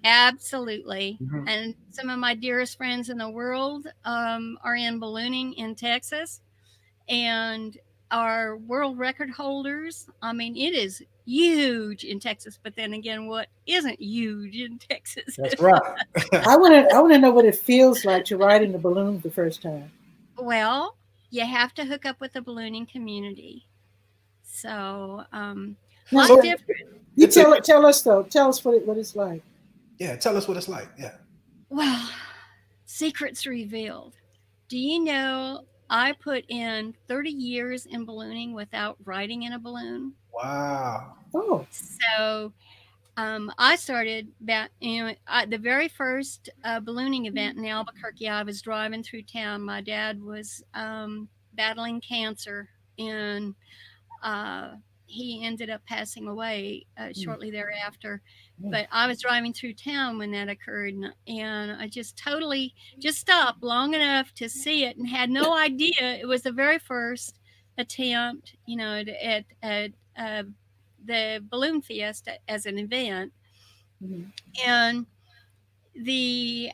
absolutely. Mhm. And some of my dearest friends in the world are in ballooning in Texas and are world record holders. I mean, it is huge in Texas, but then again, what isn't huge in Texas? That's right. I want to know what it feels like to ride in the balloon the first time. Well, you have to hook up with the ballooning community. So, Now, lot So different. you it's a tell us though. Tell us what it's like. yeah. Tell us what it's like. Yeah. Well, secrets revealed. Do you know I put in 30 years in ballooning without riding in a balloon? Wow. Oh, So, I started about, the very first ballooning event in Albuquerque. I was driving through town. My dad was battling cancer, and uh, he ended up passing away mm, shortly thereafter. mm, But I was driving through town when that occurred, and I just totally just stopped long enough to see it and had no idea it was the very first attempt, at the balloon fiesta as an event. mm, And the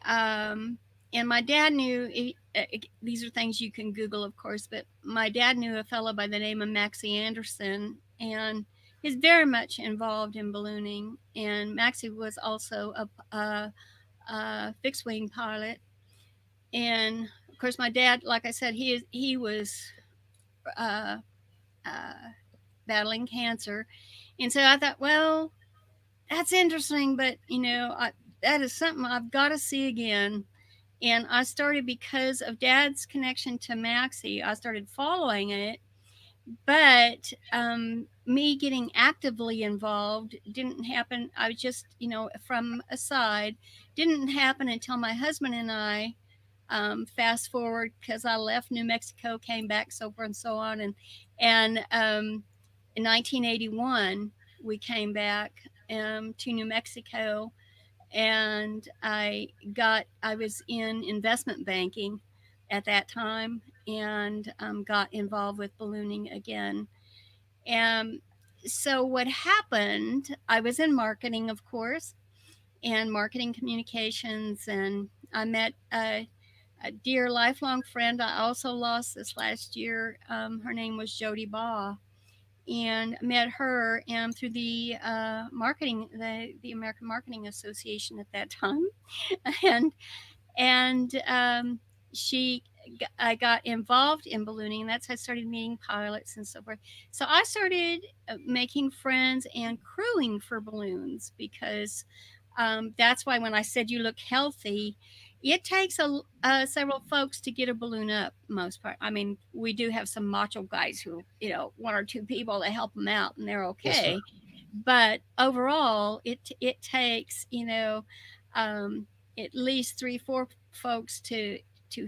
and my dad knew these are things you can Google, of course, but my dad knew a fellow by the name of Maxie Anderson, and he's very much involved in ballooning. And Maxie was also a fixed wing pilot, and of course, my dad, like I said, he was uh, uh, battling cancer, and so I thought, well, that's interesting, but that is something I've got to see again. And I started because of Dad's connection to Maxie. I started following it, but me getting actively involved didn't happen. I was just, from a side, didn't happen until my husband and I. Fast forward because I left New Mexico, came back, so forth and so on, and in 1981 we came back to New Mexico, and I was in investment banking at that time, and got involved with ballooning again. And so what happened, I was in marketing, of course, and marketing communications, and I met a dear lifelong friend I also lost this last year. Her name was Jody Baugh, and met her through the marketing, the American Marketing Association at that time, and and she I got involved in ballooning, and that's how I started meeting pilots and so forth. So I started making friends and crewing for balloons, because that's why when I said you look healthy, it takes several folks to get a balloon up. Most part, I mean, we do have some macho guys who, one or two people to help them out, and they're Yes, ma'am. okay. But overall, it takes um, at least 3 4 folks to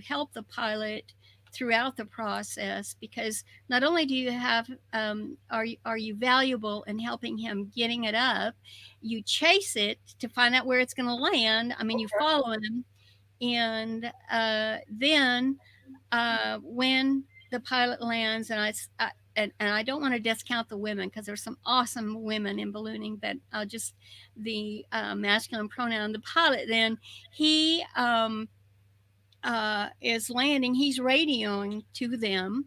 help the pilot throughout the process, because not only do you have are you valuable in helping him getting it up, you chase it to find out where it's going to land. I mean, you follow him, and then when the pilot lands, and and I don't want to discount the women because there's some awesome women in ballooning, but just the masculine pronoun, the pilot, then he is landing, he's radioing to them.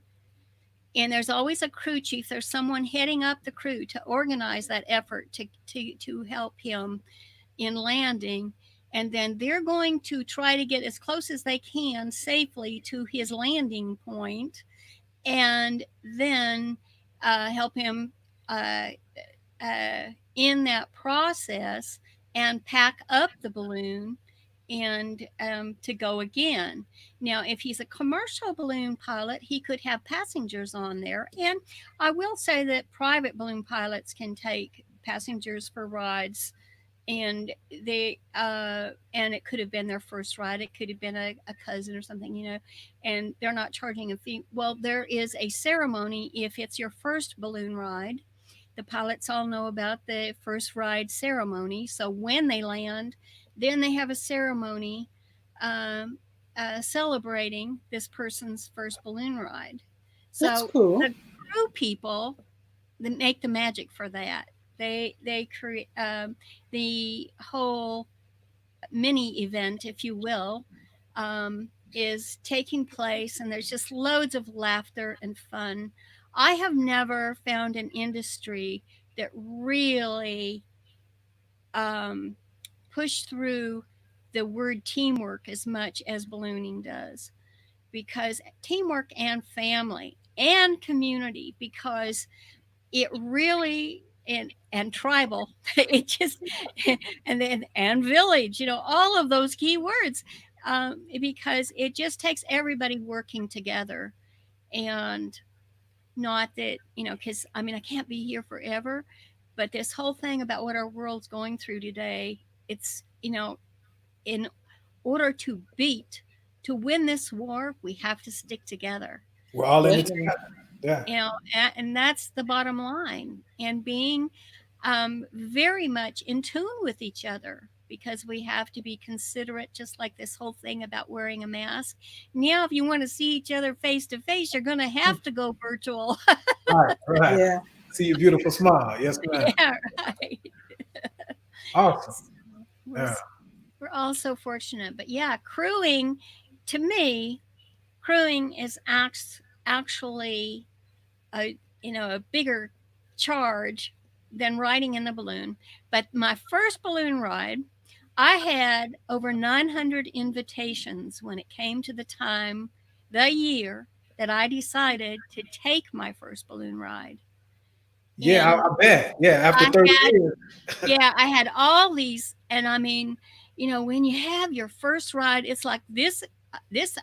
And there's always a crew chief. There's someone heading up the crew to organize that effort to help him in landing. And then they're going to try to get as close as they can safely to his landing point, and then help him uh, in that process and pack up the balloon and to go again. Now, if he's a commercial balloon pilot, he could have passengers on there. And I will say that private balloon pilots can take passengers for rides, and and it could have been their first ride, it could have been a cousin or something, and they're not charging a fee. Well, there is a ceremony if it's your first balloon ride. The pilots all know about the first ride ceremony, so when they land, then they have a ceremony um, celebrating this person's first balloon ride. That's So cool. the crew people that make the magic for that, they create the whole mini event, if you will, is taking place, and there's just loads of laughter and fun. I have never found an industry that really um, pushed through the word teamwork as much as ballooning does, because teamwork and family and community, because it really, and tribal, it just, and then and village, all of those key words, because it just takes everybody working together. And not that, because I mean, I can't be here forever, but this whole thing about what our world's going through today, it's, in order to win this war, we have to stick together. We're all in it Definitely. together. Yeah. And that's the bottom line. And being very much in tune with each other, because we have to be considerate, just like this whole thing about wearing a mask. Now, if you want to see each other face to face, you're going to have to go virtual. Right. Right. Yeah. See your beautiful smile. Yes, ma'am. Yeah, right. Awesome. We're, Yeah. we're all so fortunate. But yeah, crewing, to me, crewing is actually a bigger charge than riding in the balloon. But my first balloon ride, I had over 900 invitations when it came to the year that I decided to take my first balloon ride. Yeah, I And bet. Yeah, after I 30 had, years. yeah, I had all these, and I mean, when you have your first ride, it's like this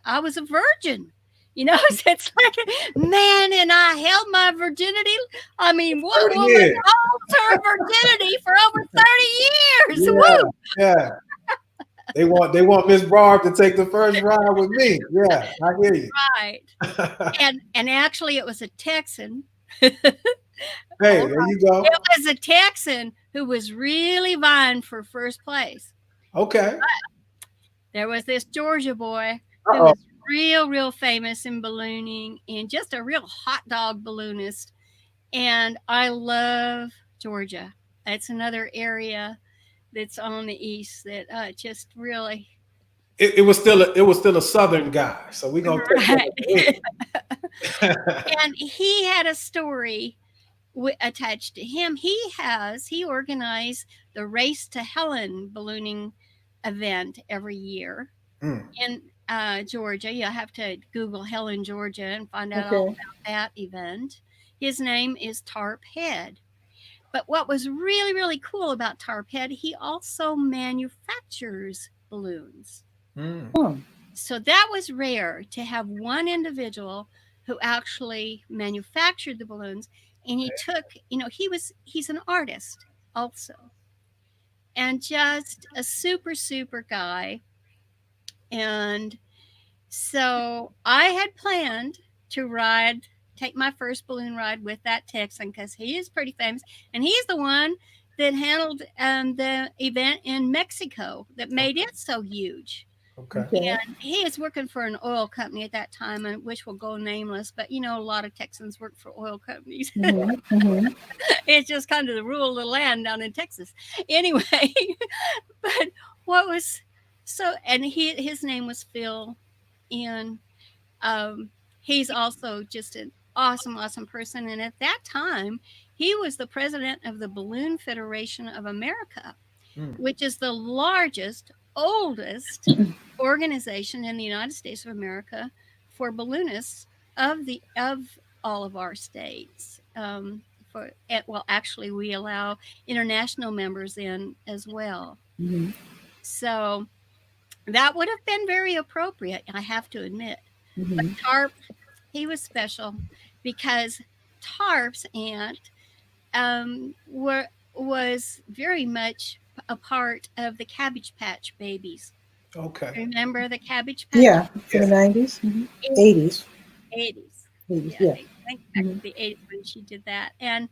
I was a virgin. It's like, man, and I held my virginity. I mean, what 30 woman years. holds her virginity for over 30 years? Yeah, Woo! yeah. They want Miss Barb to take the first ride with me. Yeah, I hear you. Right. And actually it was a Texan. Hey, Hold there on. you go. It was a Texan who was really vying for first place. Okay. There was this Georgia boy who Uh-oh. was real famous in ballooning and just a real hot dog balloonist. And I love Georgia. It's another area that's on the east that just really It was still a southern guy, so we're gonna take right. that. And he had a story attached to him. He organized the Race to Helen ballooning event every year Mm. in Georgia. You'll have to Google Helen, Georgia, and find out all Okay. about that event. His name is Tarp Head. But what was really cool about Tarp Head, he also manufactures balloons. Mm. Hmm. So that was rare to have one individual who actually manufactured the balloons. And he took, he's an artist also, and just a super guy. And so I had planned to take my first balloon ride with that Texan, because he is pretty famous, and he's the one that handled the event in Mexico that made it so huge. Okay. Okay. And he is working for an oil company at that time, and which will go nameless. But you know, a lot of Texans work for oil companies. Mm-hmm. It's just kind of the rule of the land down in Texas. Anyway, but what was so, and his name was Phil, and um, he's also just an awesome person. And at that time, he was the president of the Balloon Federation of America, Mm. which is the largest, oldest organization in the United States of America for balloonists of all of our states. Well, actually, we allow international members in as well. Mm-hmm. So that would have been very appropriate, I have to admit. But Mm-hmm. Tarp, he was special because Tarp's aunt were was very much a part of the Cabbage Patch Babies. Okay. Remember the Cabbage Patch Yeah, from Yeah. the 90s, mm-hmm. in 80s. 80s? 80s, Yeah, yeah. I think back Mm-hmm. to the 80s when she did that. And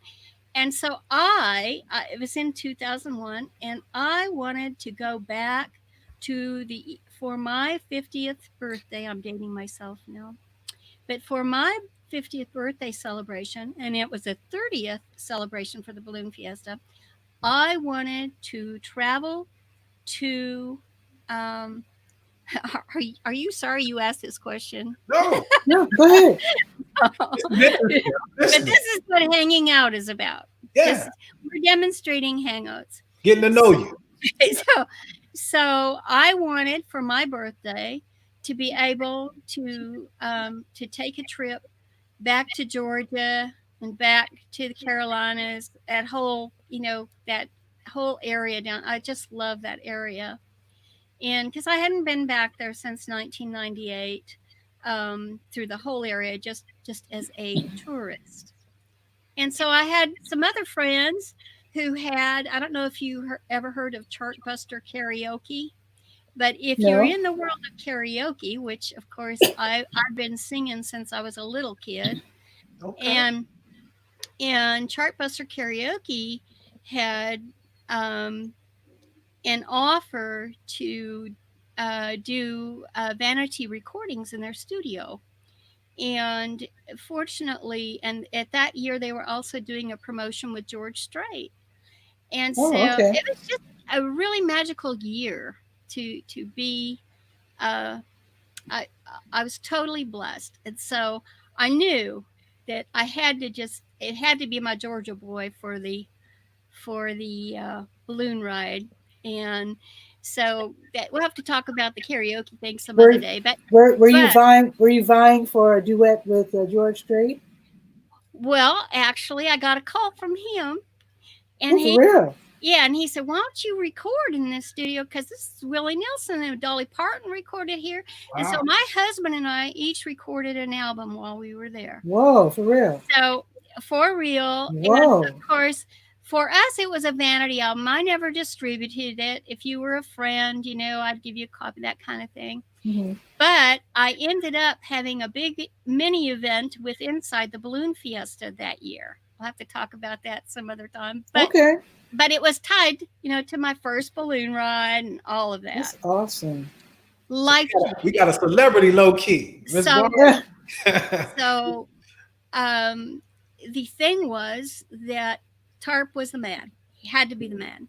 so it was in 2001, and I wanted to go back to the for my 50th birthday. I'm dating myself now, but for my 50th birthday celebration, and it was a 30th celebration for the Balloon Fiesta, I wanted to travel to. Um, are you sorry you asked this question? No, No, go ahead. this But is interesting. I'm this listening. is what hanging out is about. Yeah, Just we're demonstrating hangouts. getting to know you. So, so I wanted for my birthday to be able to take a trip back to Georgia and back to the Carolinas. That whole area down. I just love that area, and because I hadn't been back there since 1998, through the whole area, just as a tourist. And so I had some other friends who had, I don't know if you ever heard of Chartbuster Karaoke, but if you're No. in the world of karaoke, which of course I've been singing since I was a little kid, Okay. and Chartbuster Karaoke had um, an offer to do vanity recordings in their studio. And fortunately, and at that year, they were also doing a promotion with George Strait. And so Oh, okay. it was just a really magical year to be. Uh, I I was totally blessed, and so I knew that I had to just it had to be my Georgia boy for the balloon ride, and so that we'll have to talk about the karaoke thing some other Were, day. But were you but vying? Were you vying for a duet with George Strait? well, actually, I got a call from him, Oh, and for he real? yeah, and he said, "Why don't you record in this studio? Because this is Willie Nelson and Dolly Parton recorded here." And so Wow. my husband and I each recorded an album while we were there. Whoa, for real? So for real, and Whoa. of course, for us, it was a vanity album. I never distributed it. If you were a friend, I'd give you a copy, that kind of thing. Mm-hmm. But I ended up having a big mini event with Inside the Balloon Fiesta that year. We'll have to talk about that some other time. Okay, But it was tied, to my first balloon ride and all of that. that's awesome. Life We changing. got a celebrity low key. Miss So Yeah. Barr. so um the thing was that Tarp was the man. He had to be the man.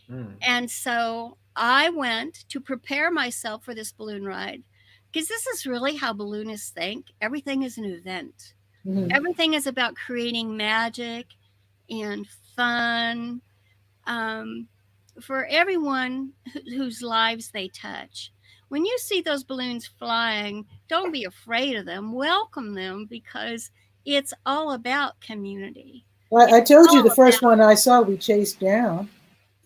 Mm. And so I went to prepare myself for this balloon ride because this is really how balloonists think. Everything is an event. Mm-hmm. Everything is about creating magic and fun, um, for everyone whose lives they touch. When you see those balloons flying, don't be afraid of them. Welcome them because it's all about community. Well, It's I told you all the first about, one I saw we chased down.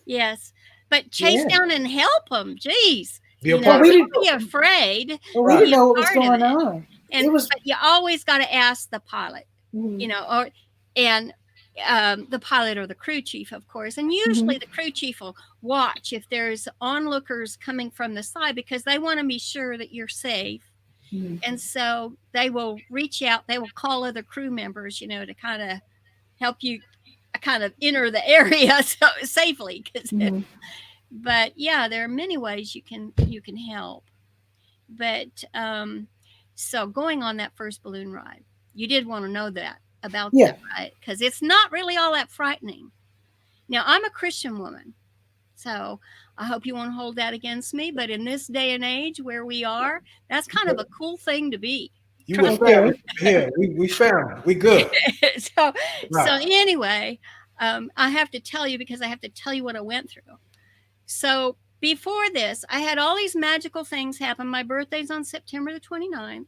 yes, but chase Yeah. down and help them. Jeez, Be a Well, part we of didn't. don't be afraid. Well, we Right. didn't Be a know what was part of going it. on. And It was. but you always got to ask the pilot, Mm-hmm. and the pilot or the crew chief, of course. And Mm-hmm. usually the crew chief will watch if there's onlookers coming from the side because they want to be sure that you're safe. Mm-hmm. And so they will reach out, they will call other crew members, to kind of help you kind of enter the area safely. Mm-hmm. But yeah, there are many ways you can help. But so going on that first balloon ride, you did want to know that about Yeah. that, right? Because it's not really all that frightening. Now, I'm a Christian woman, so I hope you won't hold that against me. But in this day and age where we are, that's kind of a cool thing to be. You with Trust me. Okay. family here. We family. We good. so Right. anyway, I have to tell you because I have to tell you what I went through. So before this, I had all these magical things happen. My birthday's on September the 29th.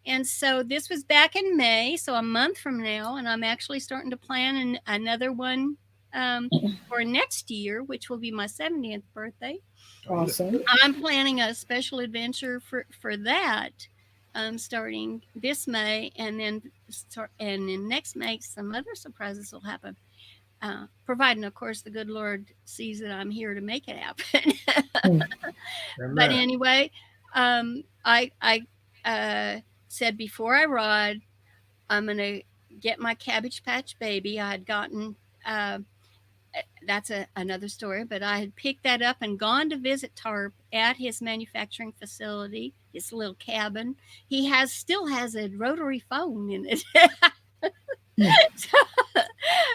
And so this was back in May, so a month from now, and I'm actually starting to plan another one for next year, which will be my 70th birthday. Awesome. I'm planning a special adventure for that, starting this May, and then next May some other surprises will happen. Providing, of course, the good Lord sees that I'm here to make it happen. But Amen. anyway, I said before I ride, I'm gonna get my Cabbage Patch Baby. I had gotten that's another story, but I had picked that up and gone to visit Tarp at his manufacturing facility, his little cabin. He still has a rotary phone in it. So,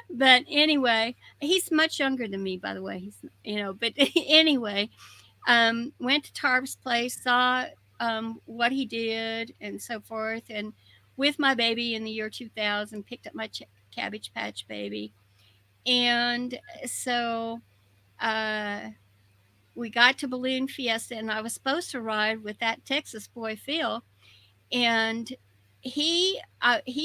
but anyway, he's much younger than me, by the way. But anyway, went to Tarp's place, saw what he did and so forth. And with my baby in the year 2000, picked up my Cabbage Patch Baby. And so uh, we got to Balloon Fiesta, and I was supposed to ride with that Texas boy, Phil. And he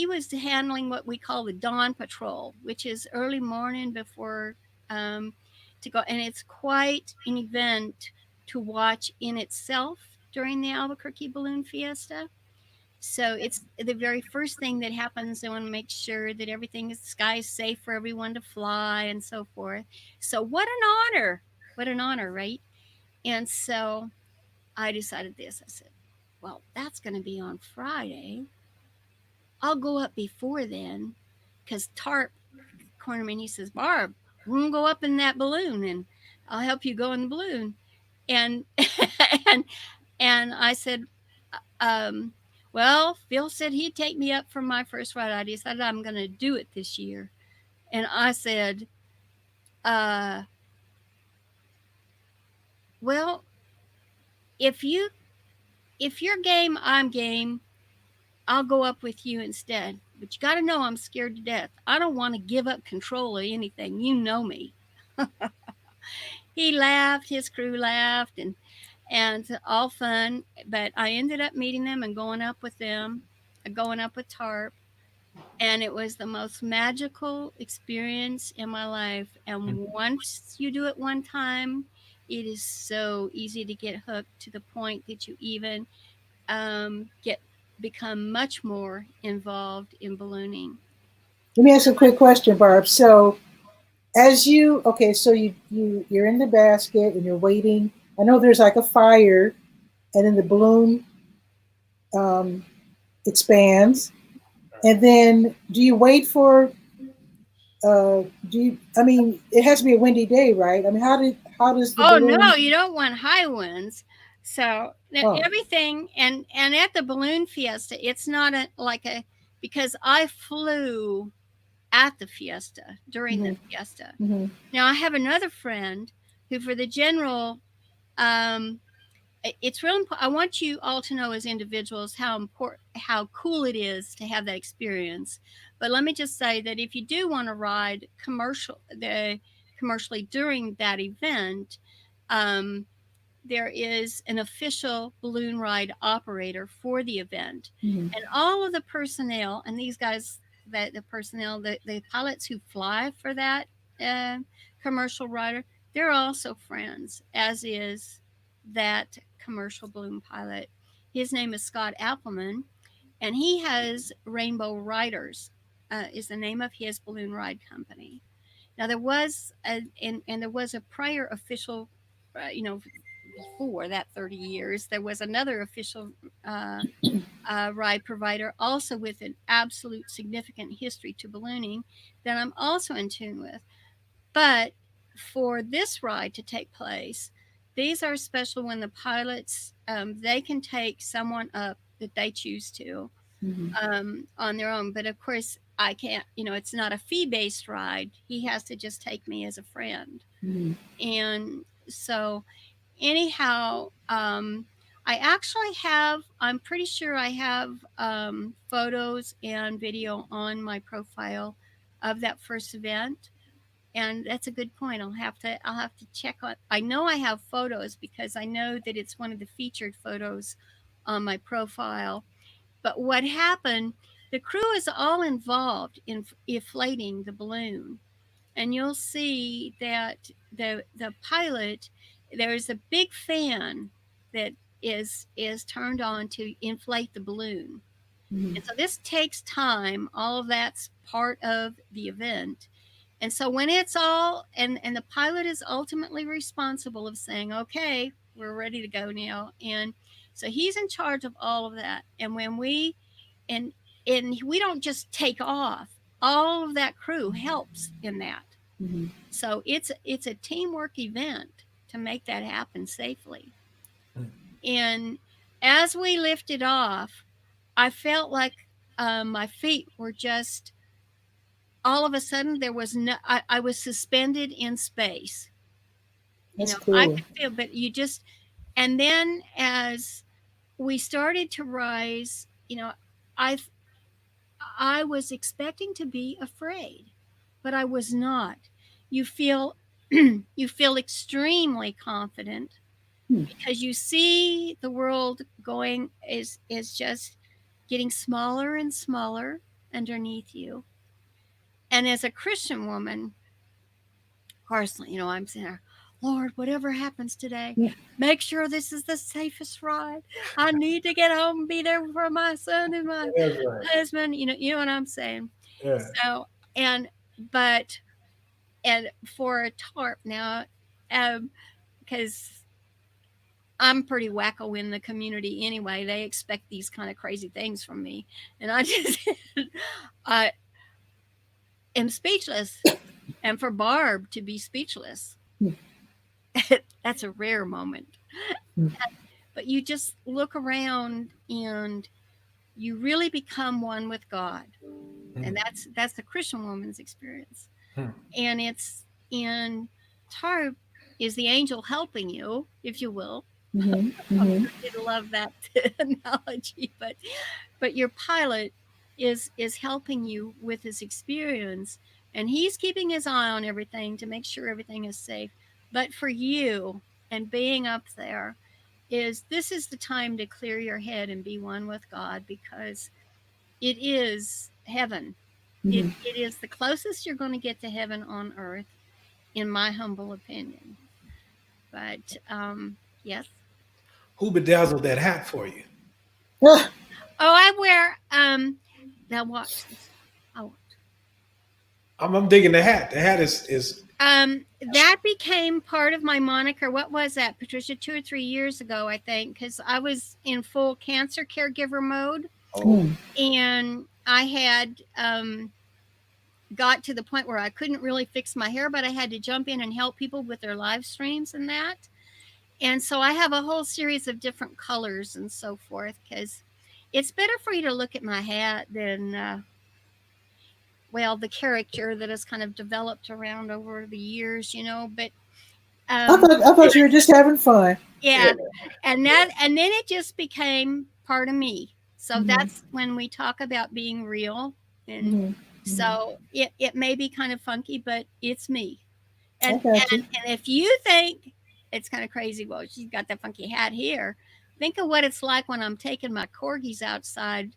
was handling what we call the dawn patrol, which is early morning before to go, and it's quite an event to watch in itself during the Albuquerque Balloon Fiesta. So it's the very first thing that happens. They want to make sure that everything is the sky is safe for everyone to fly and so forth. So what an honor! What an honor, right? And so I decided this. I said, well, that's going to be on Friday. I'll go up before then because Tarp cornered me and he says, Barb, we're going to go up in that balloon and I'll help you go in the balloon. And, and, and I said, um, well, Phil said he'd take me up for my first ride. I decided I'm going to do it this year. And I said, uh, well, if you're game, I'm game. I'll go up with you instead. But you got to know I'm scared to death. I don't want to give up control of anything. You know me. He laughed, his crew laughed, and all fun. But I ended up meeting them and going up with them, going up with Tarp. And it was the most magical experience in my life. And once you do it one time, it is so easy to get hooked to the point that you even get become much more involved in ballooning. Let me ask a quick question, Barb. So, so you're in the basket and you're waiting. I know there's like a fire, and then the balloon um, expands, and then do you wait for? Do you? I mean, it has to be a windy day, right? I mean, how does the Oh no, balloon? you don't want high winds. So Oh, everything and at the balloon fiesta, it's not like a because I flew at the fiesta during the mm-hmm, fiesta. mm-hmm, Now I have another friend who, for the general, um, it's real important. I want you all to know as individuals how cool it is to have that experience. But let me just say that if you do want to ride commercially during that event, um, there is an official balloon ride operator for the event, mm-hmm. and all of the personnel and these guys that the personnel the pilots who fly for that uh, commercial rider, they're also friends, as is that commercial balloon pilot. His name is Scott Appleman, and he has Rainbow Riders, is the name of his balloon ride company. Now there was and there was a prior official, before that 30 years, there was another official uh, ride provider, also with an absolute significant history to ballooning, that I'm also in tune with. But for this ride to take place, these are special when the pilots, they can take someone up that they choose to on their own. But of course, I can't, it's not a fee based ride. He has to just take me as a friend. And so, anyhow, I actually have, I'm pretty sure I have photos and video on my profile of that first event. And that's a good point. I'll have to check on. I know I have photos because I know that it's one of the featured photos on my profile. But what happened, the crew is all involved in inflating the balloon. And you'll see that the pilot, there's a big fan that is turned on to inflate the balloon. And so this takes time. All of that's part of the event. And so when it's all, and the pilot is ultimately responsible of saying, okay, we're ready to go now. And so he's in charge of all of that. And when and we don't just take off, all of that crew helps in that. So it's a teamwork event to make that happen safely. And as we lifted off, I felt like my feet were just, all of a sudden there was no, I was suspended in space. That's cool. I could feel, but and then as we started to rise, I was expecting to be afraid, but I was not. You feel you feel extremely confident because you see the world going is just getting smaller and smaller underneath you. And as a Christian woman, of course, I'm saying, Lord, whatever happens today, make sure this is the safest ride. I need to get home and be there for my son and my husband. You know what I'm saying? Yeah. So, and for a tarp now, because I'm pretty wacko in the community anyway. They expect these kind of crazy things from me, and I just I am speechless. And for Barb to be speechless, that's a rare moment. But you just look around and you really become one with God. And that's the Christian woman's experience. And it's in tarp is the angel helping you, if you will. I love that analogy, but your pilot is helping you with his experience, and he's keeping his eye on everything to make sure everything is safe. But for you and being up there, this is the time to clear your head and be one with God, because it is heaven. It is the closest you're going to get to heaven on earth, in my humble opinion. But yes. Who bedazzled that hat for you? Oh, I wear now watch this. I'm digging the hat. The hat is that became part of my moniker. What was that, Patricia? 2 or 3 years ago, I think, because I was in full cancer caregiver mode. And I had got to the point where I couldn't really fix my hair, but I had to jump in and help people with their live streams and that. And so I have a whole series of different colors and so forth, because it's better for you to look at my hat than, the character that has kind of developed around over the years, But I thought you were just having fun. Yeah, and then it just became part of me. So that's when we talk about being real, and so it may be kind of funky, but it's me. And if you think it's kind of crazy, well, she's got that funky hat here. Think of what it's like when I'm taking my corgis outside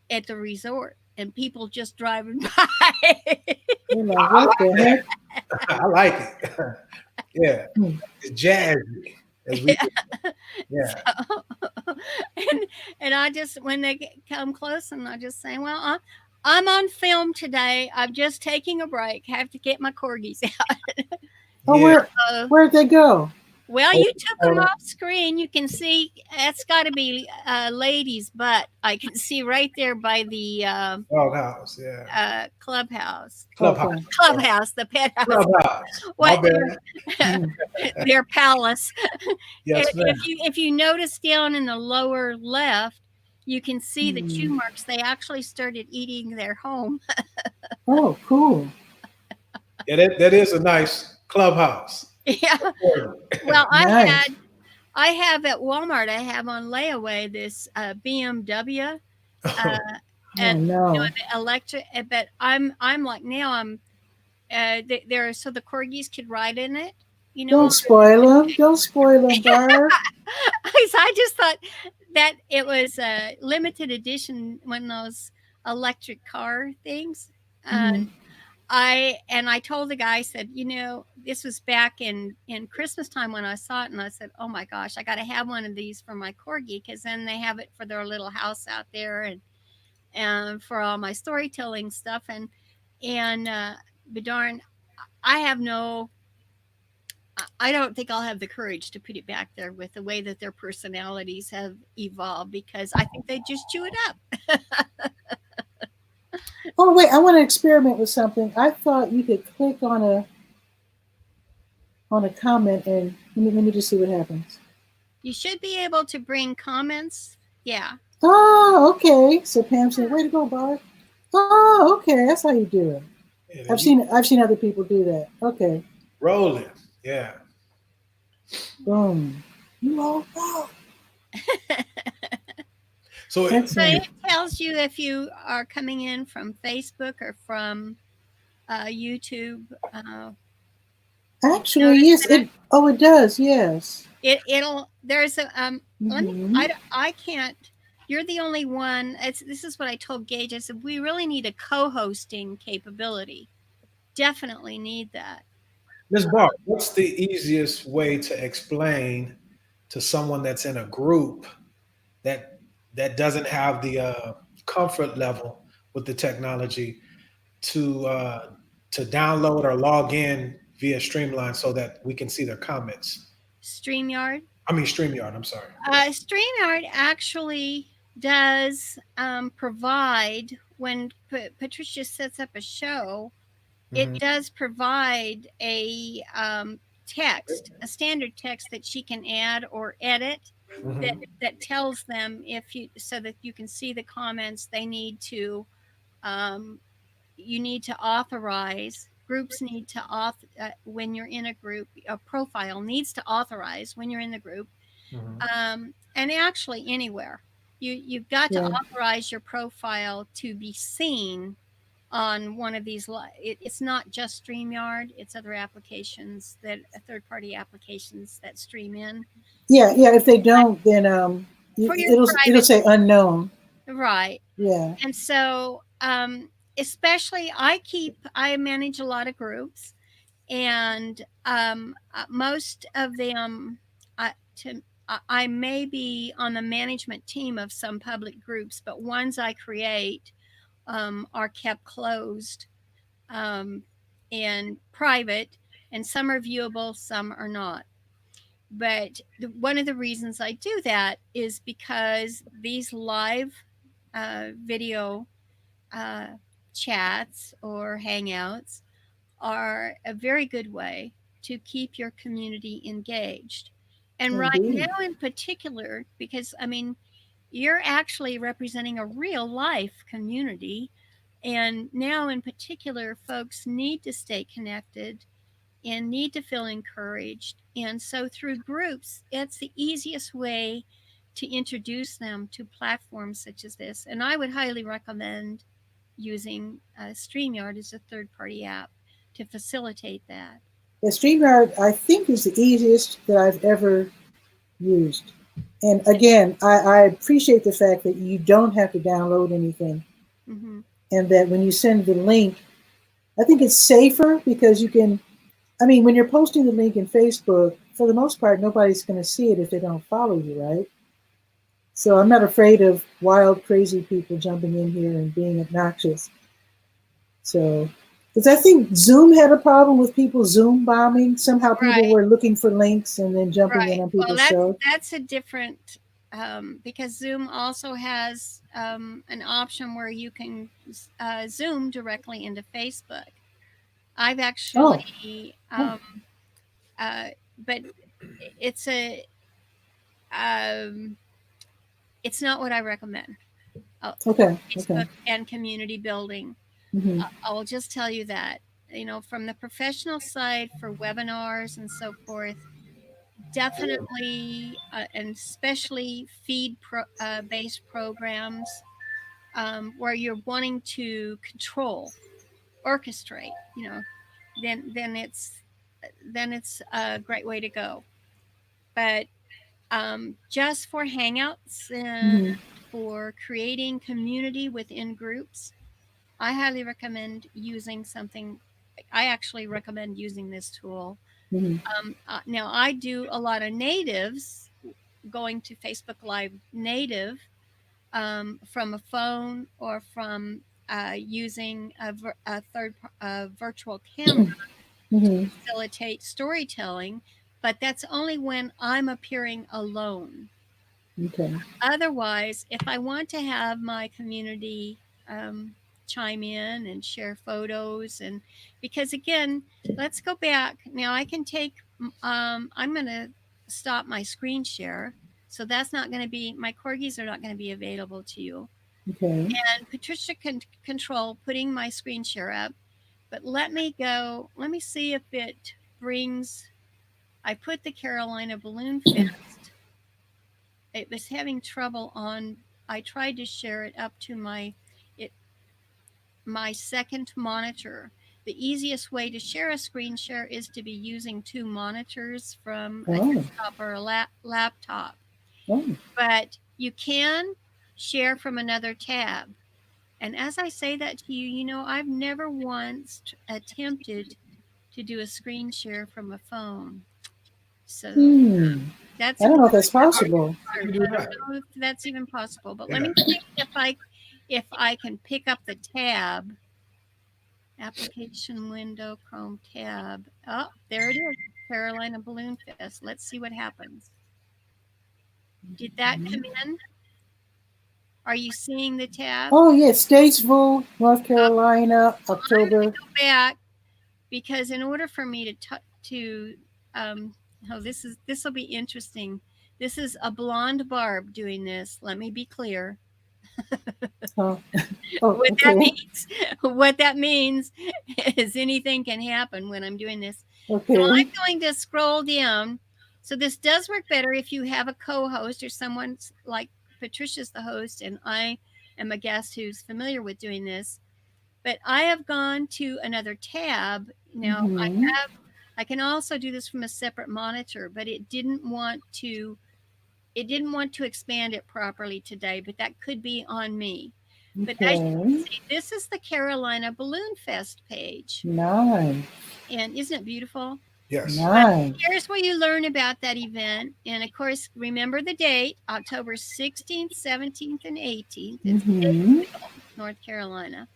at the resort and people just driving by. What the heck? I like it. Yeah, it's jazzy. So, and I just, when they come close, and I just say, well, I'm on film today. I'm just taking a break. Have to get my corgis out. Where'd they go? Well, Oh, you took them off screen. You can see that's got to be a lady's butt. I can see right there by the Doghouse, yeah. clubhouse. Okay. Clubhouse, the pet house. Clubhouse. What My bad. their palace. Yes, ma'am. If you notice down in the lower left, you can see the chew Hmm. marks. They actually started eating their home. Oh, cool. Yeah, that is a nice clubhouse. Yeah. For Well, Nice. I have at Walmart. I have on layaway this BMW, uh, you. Oh and no. the electric. But I'm like now I'm there, so the corgis could ride in it. You know, Don't spoil them. Don't spoil them, Barb. I just thought that it was a limited edition, one of those electric car things. Hmm. I told the guy, I said, this was back in Christmas time when I saw it, and I said, oh my gosh, I got to have one of these for my corgi, because then they have it for their little house out there, and for all my storytelling stuff, and but darn, I have no. I don't think I'll have the courage to put it back there with the way that their personalities have evolved, because I think they just chew it up. Oh wait, I want to experiment with something. I thought you could click on a comment and let me just see what happens. You should be able to bring comments. Yeah. Oh, okay. So Pam said, "Way to go, Barb." Oh, okay. That's how you do it. Yeah, I've seen other people do that. Okay. rolling. Yeah. Boom. You all go. So So Excellent. it tells you if you are coming in from Facebook or from YouTube. Actually, Notice yes. that It does. Yes. it'll there's a let me Hmm. I can't. You're the only one. This is what I told Gage. I said we really need a co-hosting capability. Definitely need that. Ms. Barr, what's the easiest way to explain to someone that's in a group that doesn't have the comfort level with the technology to download or log in via Streamline so that we can see their comments? StreamYard. I mean StreamYard. I'm sorry. StreamYard actually does provide, when Patricia sets up a show, it Hmm. does provide a text, a standard text that she can add or edit, that Hmm. tells them, if you so that you can see the comments. They need to um, you need to authorize. Groups need to when you're in a group. A profile needs to authorize when you're in the group, Hmm. and actually anywhere. You've got to Yeah. authorize your profile to be seen on one of these. It's not just StreamYard; it's other applications, that third-party applications that stream in Yeah. Yeah. If they don't, then for your it'll private. say unknown. Right. Yeah. And so, especially, I manage a lot of groups, and most of them, I may be on the management team of some public groups, but ones I create are kept closed um, and private, and some are viewable, some are not. But one of the reasons I do that is because these live video uh, chats or hangouts are a very good way to keep your community engaged. And right Indeed. now, in particular, because I mean, you're actually representing a real life community. And now, in particular, folks need to stay connected and need to feel encouraged. And so, through groups, it's the easiest way to introduce them to platforms such as this. And I would highly recommend using StreamYard as a third party app to facilitate that. The StreamYard, I think, is the easiest that I've ever used. And again, I appreciate the fact that you don't have to download anything, Hmm. and that when you send the link, I think it's safer because you can. I mean, when you're posting the link in Facebook, for the most part, nobody's going to see it if they don't follow you, right? So I'm not afraid of wild, crazy people jumping in here and being obnoxious. So Because I think Zoom had a problem with people Zoom bombing. Somehow people Right, were looking for links and then jumping in right. on Well, people's shows. that's a different because Zoom also has an option where you can Zoom directly into Facebook. I've Oh, actually, oh, uh, but it's a um, it's not what I recommend for okay, okay. Facebook and community building. Hmm. I will just tell you that, from the professional side for webinars and so forth, definitely, and especially based programs where you're wanting to control, orchestrate, then it's a great way to go. But just for hangouts and Hmm. for creating community within groups, I highly recommend using something. I actually recommend using this tool. Hmm. Now, I do a lot of natives going to Facebook Live native from a phone or from using a virtual camera to Hmm. facilitate storytelling, but that's only when I'm appearing alone. Okay. Otherwise, if I want to have my community um, chime in and share photos, and because again, let's go back now, I can take, I'm going to stop my screen share. So that's not going to be, my corgis are not going to be available to you. Okay. And Patricia can control putting my screen share up, but let me see if it brings, I put the Carolina Balloon Fest. It was having trouble on, I tried to share it up to it my second monitor. The easiest way to share a screen share is to be using two monitors from a Oh, desktop or a laptop. oh, But you can share from another tab. And as I say that to you, I've never once attempted to do a screen share from a phone. So hmm. that's I a don't know if question that's to possible. How do you research. do I that? don't know if that's even possible, but let Yeah. me see if I can pick up the tab, application window, Chrome tab. Oh, there it is, Carolina Balloon Fest. Let's see what happens. Did that come in? Are you seeing the tab? Oh, yeah, Statesville, North Uh, Carolina, I'm going to October. go back because in order for me to um, oh, this will be interesting. This is a blonde Barb doing this. Let me be clear. Oh, oh, What that okay, means, what that means is anything can happen when I'm doing this. So okay. I'm going to scroll down. So this does work better if you have a co-host or someone like Patricia's the host and I am a guest who's familiar with doing this. But I have gone to another tab. Now Hmm. I can also do this from a separate monitor, but it didn't want to expand it properly today, but that could be on me. But as you can Okay. see, this is the Carolina Balloon Fest page. Nice, And isn't it beautiful? Yes. But nice. here's where you learn about that event. And of course, remember the date, October 16th, 17th, and 18th. It's Hmm. North Carolina.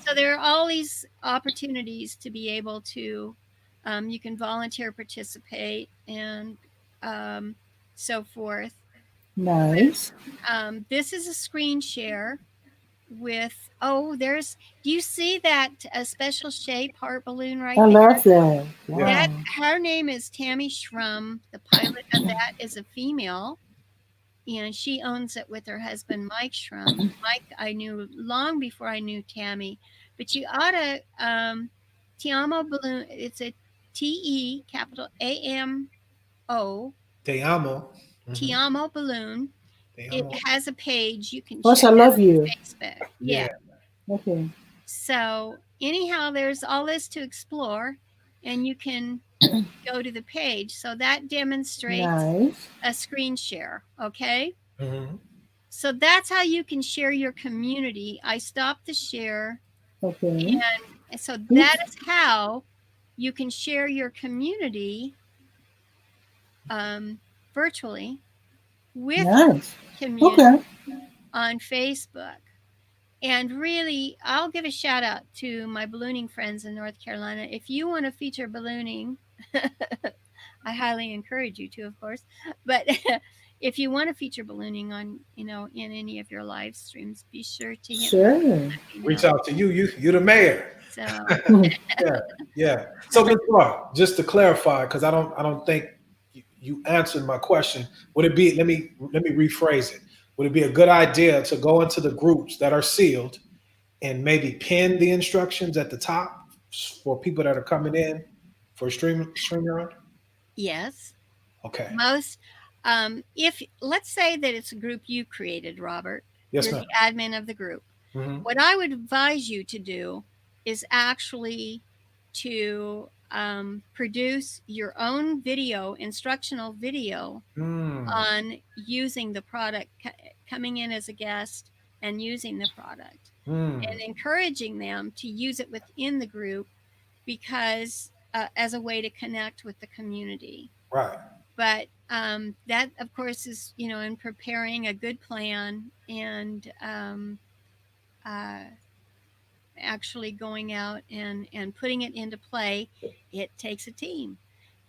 So there are all these opportunities to be able to, you can volunteer participate and so forth. Nice. This is a screen share with, oh, do you see that a special shape heart balloon right I there? love that. Yeah. That Wow. her name is Tammy Schrum. The pilot of that is a female, and she owns it with her husband Mike Schrum. Mike, I knew long before I knew Tammy, but you ought to Tiamo balloon. It's a TE capital AMO Te amo. Hmm. Tiamo balloon. Te It amo. has a page you can Plus, check I out love on you. Facebook. Yeah. Yeah. Okay. So anyhow, there's all this to explore, and you can go to the page. So that demonstrates Nice. a screen share. Okay. Hmm. So that's how you can share your community. I stopped the share. Okay. And so that Oops. is how you can share your community um, virtually with Nice. community Okay. on Facebook. And really, I'll give a shout out to my ballooning friends in North Carolina. If you want to feature ballooning, I highly encourage you to, of course. But if you want to feature ballooning on, in any of your live streams, be sure to hit me up Sure. and let me Reach know. out to you. You're the mayor. So, Yeah, yeah. So, Ms. Clark, just to clarify, because I don't think you answered my question. Would it be? Let me rephrase it. Would it be a good idea to go into the groups that are sealed and maybe pin the instructions at the top for people that are coming in for StreamYard? yes, Okay. most, if let's say that it's a group you created, Robert, Yes, you're ma'am. the admin of the group. Hmm. What I would advise you to do is actually to produce your own video, instructional video Mm, on using the product, coming in as a guest and using the product, and mm, encouraging them to use it within the group because as a way to connect with the community. right. But that, of course, is in preparing a good plan and uh, actually going out and putting it into play. It takes a team.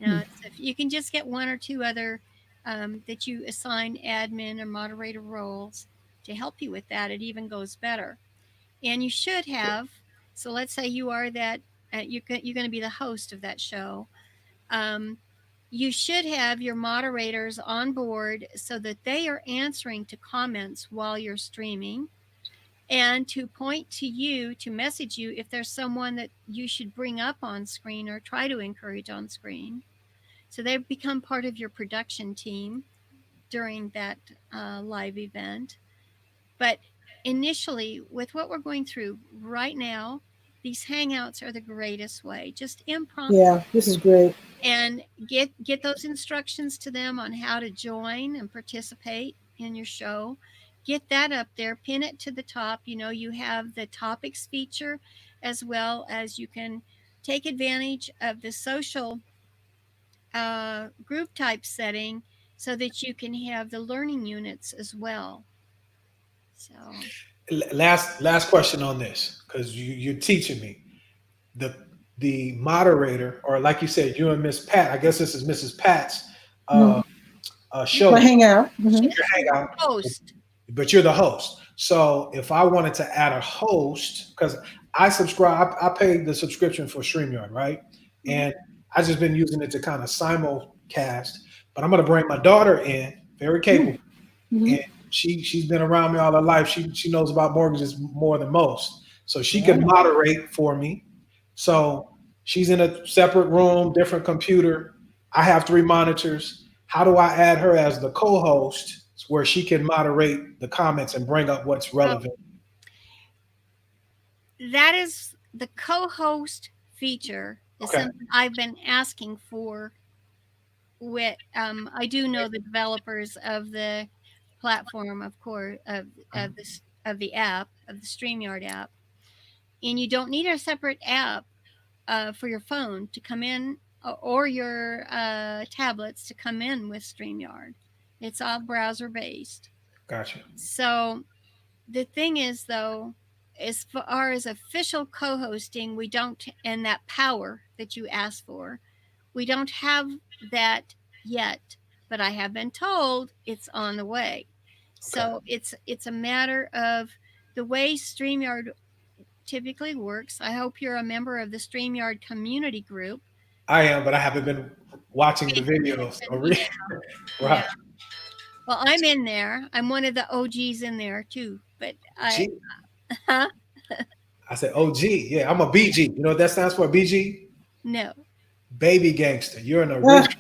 So if you can just get one or two other that you assign admin or moderator roles to help you with that, it even goes better. And you should have. So let's say you are that you're going to be the host of that show. Um, you should have your moderators on board so that they are answering to comments while you're streaming and to point to you, to message you if there's someone that you should bring up on screen or try to encourage on screen. So they become part of your production team during that live event. But initially, with what we're going through right now, these hangouts are the greatest way. Just impromptu, Yeah, this is great. and get those instructions to them on how to join and participate in your show. Get that up there, pin it to the top. You have the topics feature, as well as you can take advantage of the social group type setting so that you can have the learning units as well. So Last question on this, because you're teaching me. The moderator, or like you said, you and Miss Pat. I guess this is Mrs. Pat's Mhm. uh, My show, hangout. she's your hangout, host. but you're the host. So if I wanted to add a host, because I subscribe, I paid the subscription for StreamYard, right? Mhm. And I just been using it to kind of simulcast. But I'm gonna bring my daughter in, very capable, Mm-hmm. and she's been around me all her life. She knows about mortgages more than most, so she can Wow. moderate for me. So she's in a separate room, different computer. I have three monitors. How do I add her as the co-host where she can moderate the comments and bring up what's Oh, relevant? that is the co-host feature is Okay, something I've been asking for. With I do know the developers of the platform, of course, of this of the app, of the StreamYard app, and you don't need a separate app for your phone to come in, or your tablets to come in with StreamYard. It's all browser based. gotcha. So the thing is, though, as far as official co-hosting, we don't, and that power that you asked for, we don't have that yet. But I have been told it's on the way. Okay, So it's a matter of the way StreamYard typically works. I hope you're a member of the StreamYard community group. I am, but I haven't been watching the videos. Yeah, yeah. Right. Well, I'm in there. I'm one of the OGs in there too. But G. huh? I said OG. Yeah, I'm a BG. You know what that stands for? BG? No. Baby gangster. You're an Ah, original.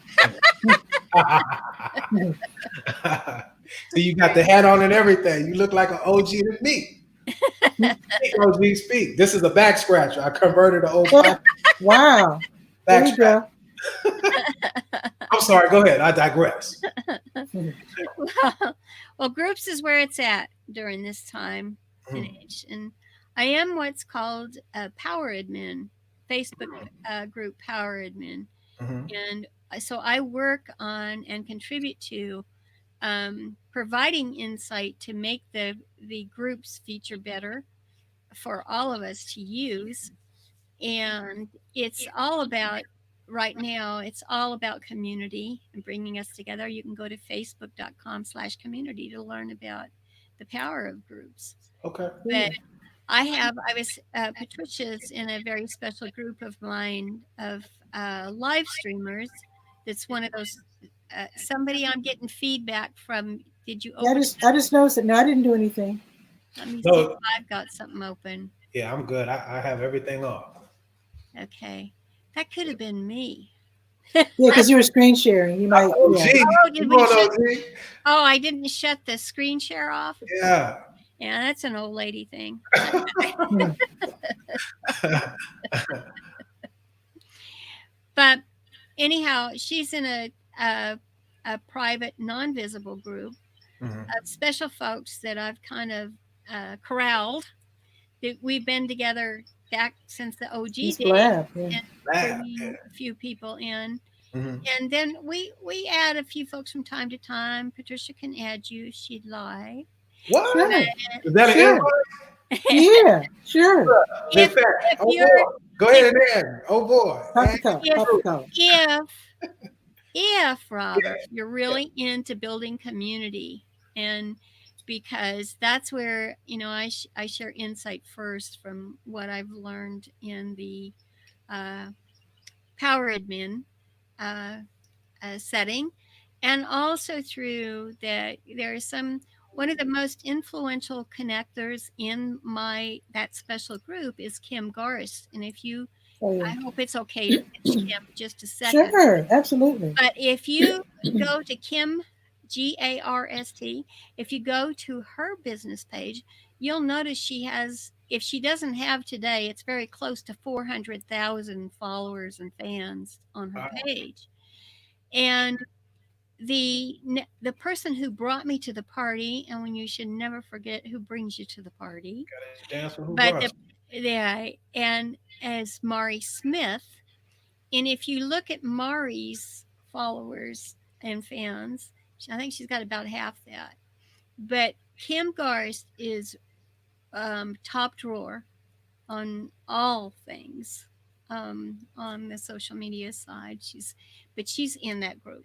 So you got the hat on and everything. You look like an OG to me. Speak, OG, speak. This is a back scratcher. I converted an old oh, wow. There back you scratcher. go. I'm sorry. Go ahead. I digress. Well, groups is where it's at during this time and Mhm. age. And I am what's called a power admin, Facebook group power admin. Mhm. And so I work on and contribute to providing insight to make the groups feature better. for all of us to use. And it's all about, right now, it's all about community and bringing us together. You can go to facebook.com/community to learn about the power of groups. Okay. But I was, Patricia's in a very special group of mine of live streamers. That's one of those, somebody I'm getting feedback from. Did you Yeah, open it I up? just noticed it. No, I didn't do anything. Let me see if No, I've got something open. yeah, I'm good. I have everything off. Okay. That could have been me. Yeah, because you were screen sharing. You might, OG, yeah. Oh, you did we want shut? OG? Oh, I didn't shut the screen share off. Yeah. Yeah, that's an old lady thing. Hmm. But anyhow, she's in a, a private, non-visible group Mhm. of special folks that I've kind of corralled. That we've been together back since the OG It's days, Blab. Yeah. and Lab. bringing a few people in. Mhm. And then we add a few folks from time to time. Patricia can add you if she'd like. What? Sure. Is that an Sure. invite? Yeah. Sure. In if fact, if oh you're boy. Go if ahead and add. Oh boy. Talk Add to color. if Talk to color. if if Robert, you're yeah. really into building community, and because that's where, I share insight first from what I've learned in the uh, power admin uh, setting, and also through that there is some one of the most influential connectors in my that special group is Kim Garst. And if you, Oh, yeah. I hope it's okay to pitch Kim just a second. Sure. Absolutely. But if you go to Kim, Garst, if you go to her business page, you'll notice she has, if she doesn't have today, it's very close to 400,000 followers and fans on her Wow. page. And the person who brought me to the party, and when you should never forget who brings you to the party, Gotta dance with who but brought the you. yeah, and as Mari Smith. And if you look at Mari's followers and fans, I think she's got about half that. But Kim Garst is top drawer on all things on the social media side. But she's in that group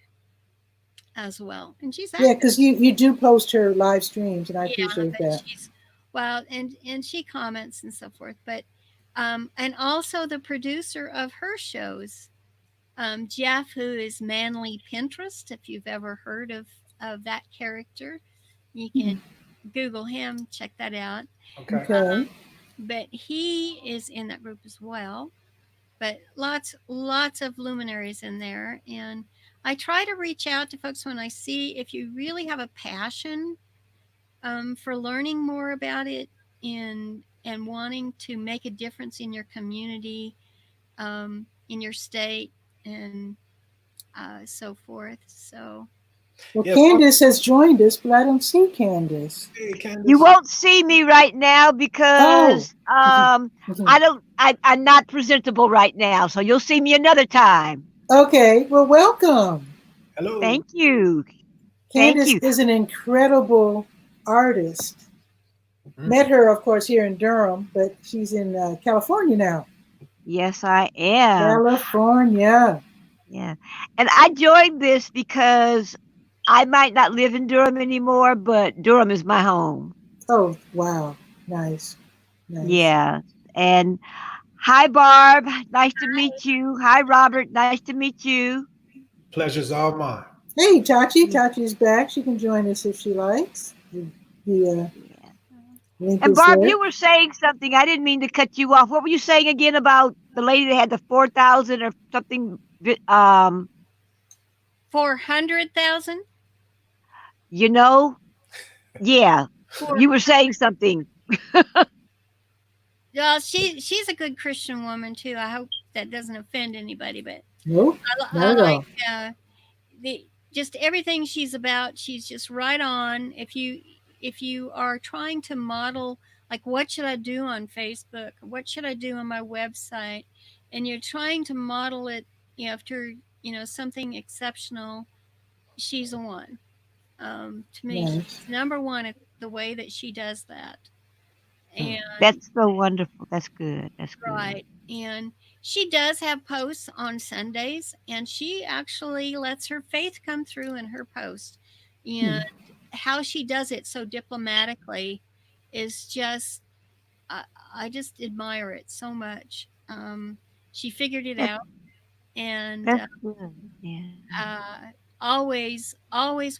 as well, and she's Yeah, active. because you do post her live streams, and I Yeah, appreciate that that. she's well, and she comments and so forth. But and also the producer of her shows, Jeff, who is Manly Pinterest. If you've ever heard of that character, you can Google him, check that out. Okay. Okay. But he is in that group as well. But lots of luminaries in there, and I try to reach out to folks when I see if you really have a passion for learning more about it and wanting to make a difference in your community, in your state, and so forth. So Well, Yeah. So, Candace has joined us, but I don't see Candace. hey, You Candace. won't see me right now Oh. because I'm not presentable right now. So you'll see me another time. Okay. Well, welcome. Hello. Thank you. Thank Candace you. is an incredible artist. Mhm. Met her, of course, here in Durham, but she's in California now. Yes, I am. California. Yeah. And I joined this because I might not live in Durham anymore, but Durham is my home. Oh, wow. Nice. Nice. Yeah. And hi, Barb. Nice to meet you. Hi, Robert. Nice to meet you. Pleasure's all mine. Hey, Tachi. Yeah. Tachi's back. She can join us if she likes. The Yeah. link And is Barb, there. you were saying something. I didn't mean to cut you off. What were you saying again about the lady that had the 4,000 or something? $400,000 You know, yeah, for, you were saying something. well, she's a good Christian woman too. I hope that doesn't offend anybody, but Nope. I Not at like all. the just everything she's about. She's just right on. If you are trying to model, like, what should I do on Facebook, what should I do on my website, and you're trying to model it, after something exceptional, she's the one. To me, Nice. she's number one at the way that she does that. And That's so wonderful. That's good. That's good. right. And she does have posts on Sundays, and she actually lets her faith come through in her post. And how she does it so diplomatically is just, I, I just admire it so much. She figured it That's, out, and that's good. Yeah. always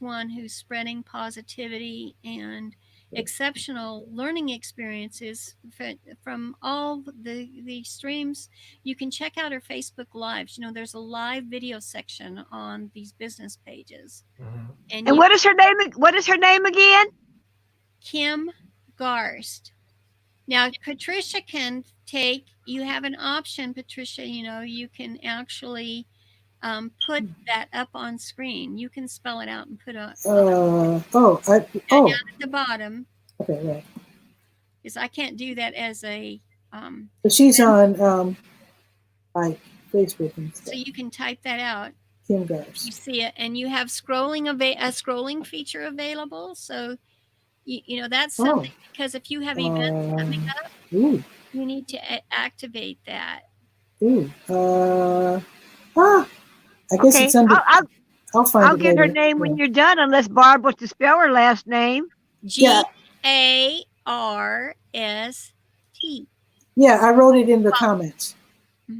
one who's spreading positivity and exceptional learning experiences from all the streams. You can check out her Facebook lives. There's a live video section on these business pages, and And what is her name? What is her name again? Kim Garst. Now, Patricia can you have an option, Patricia, you can actually put that up on screen. You can spell it out and put it down at the bottom, Okay, right. because I can't do that as a. But she's on like Facebook and So stuff. you can type that out. Kim You Garst. see it, and you have a scrolling feature available. So that's something, because if you have events coming up, Ooh. you need to activate that. Ooh. I guess Okay, it's under. I'll find I'll it get later. her name when you're done, unless Barb wants to spell her last name. Garst. Yeah, I wrote it in the comments.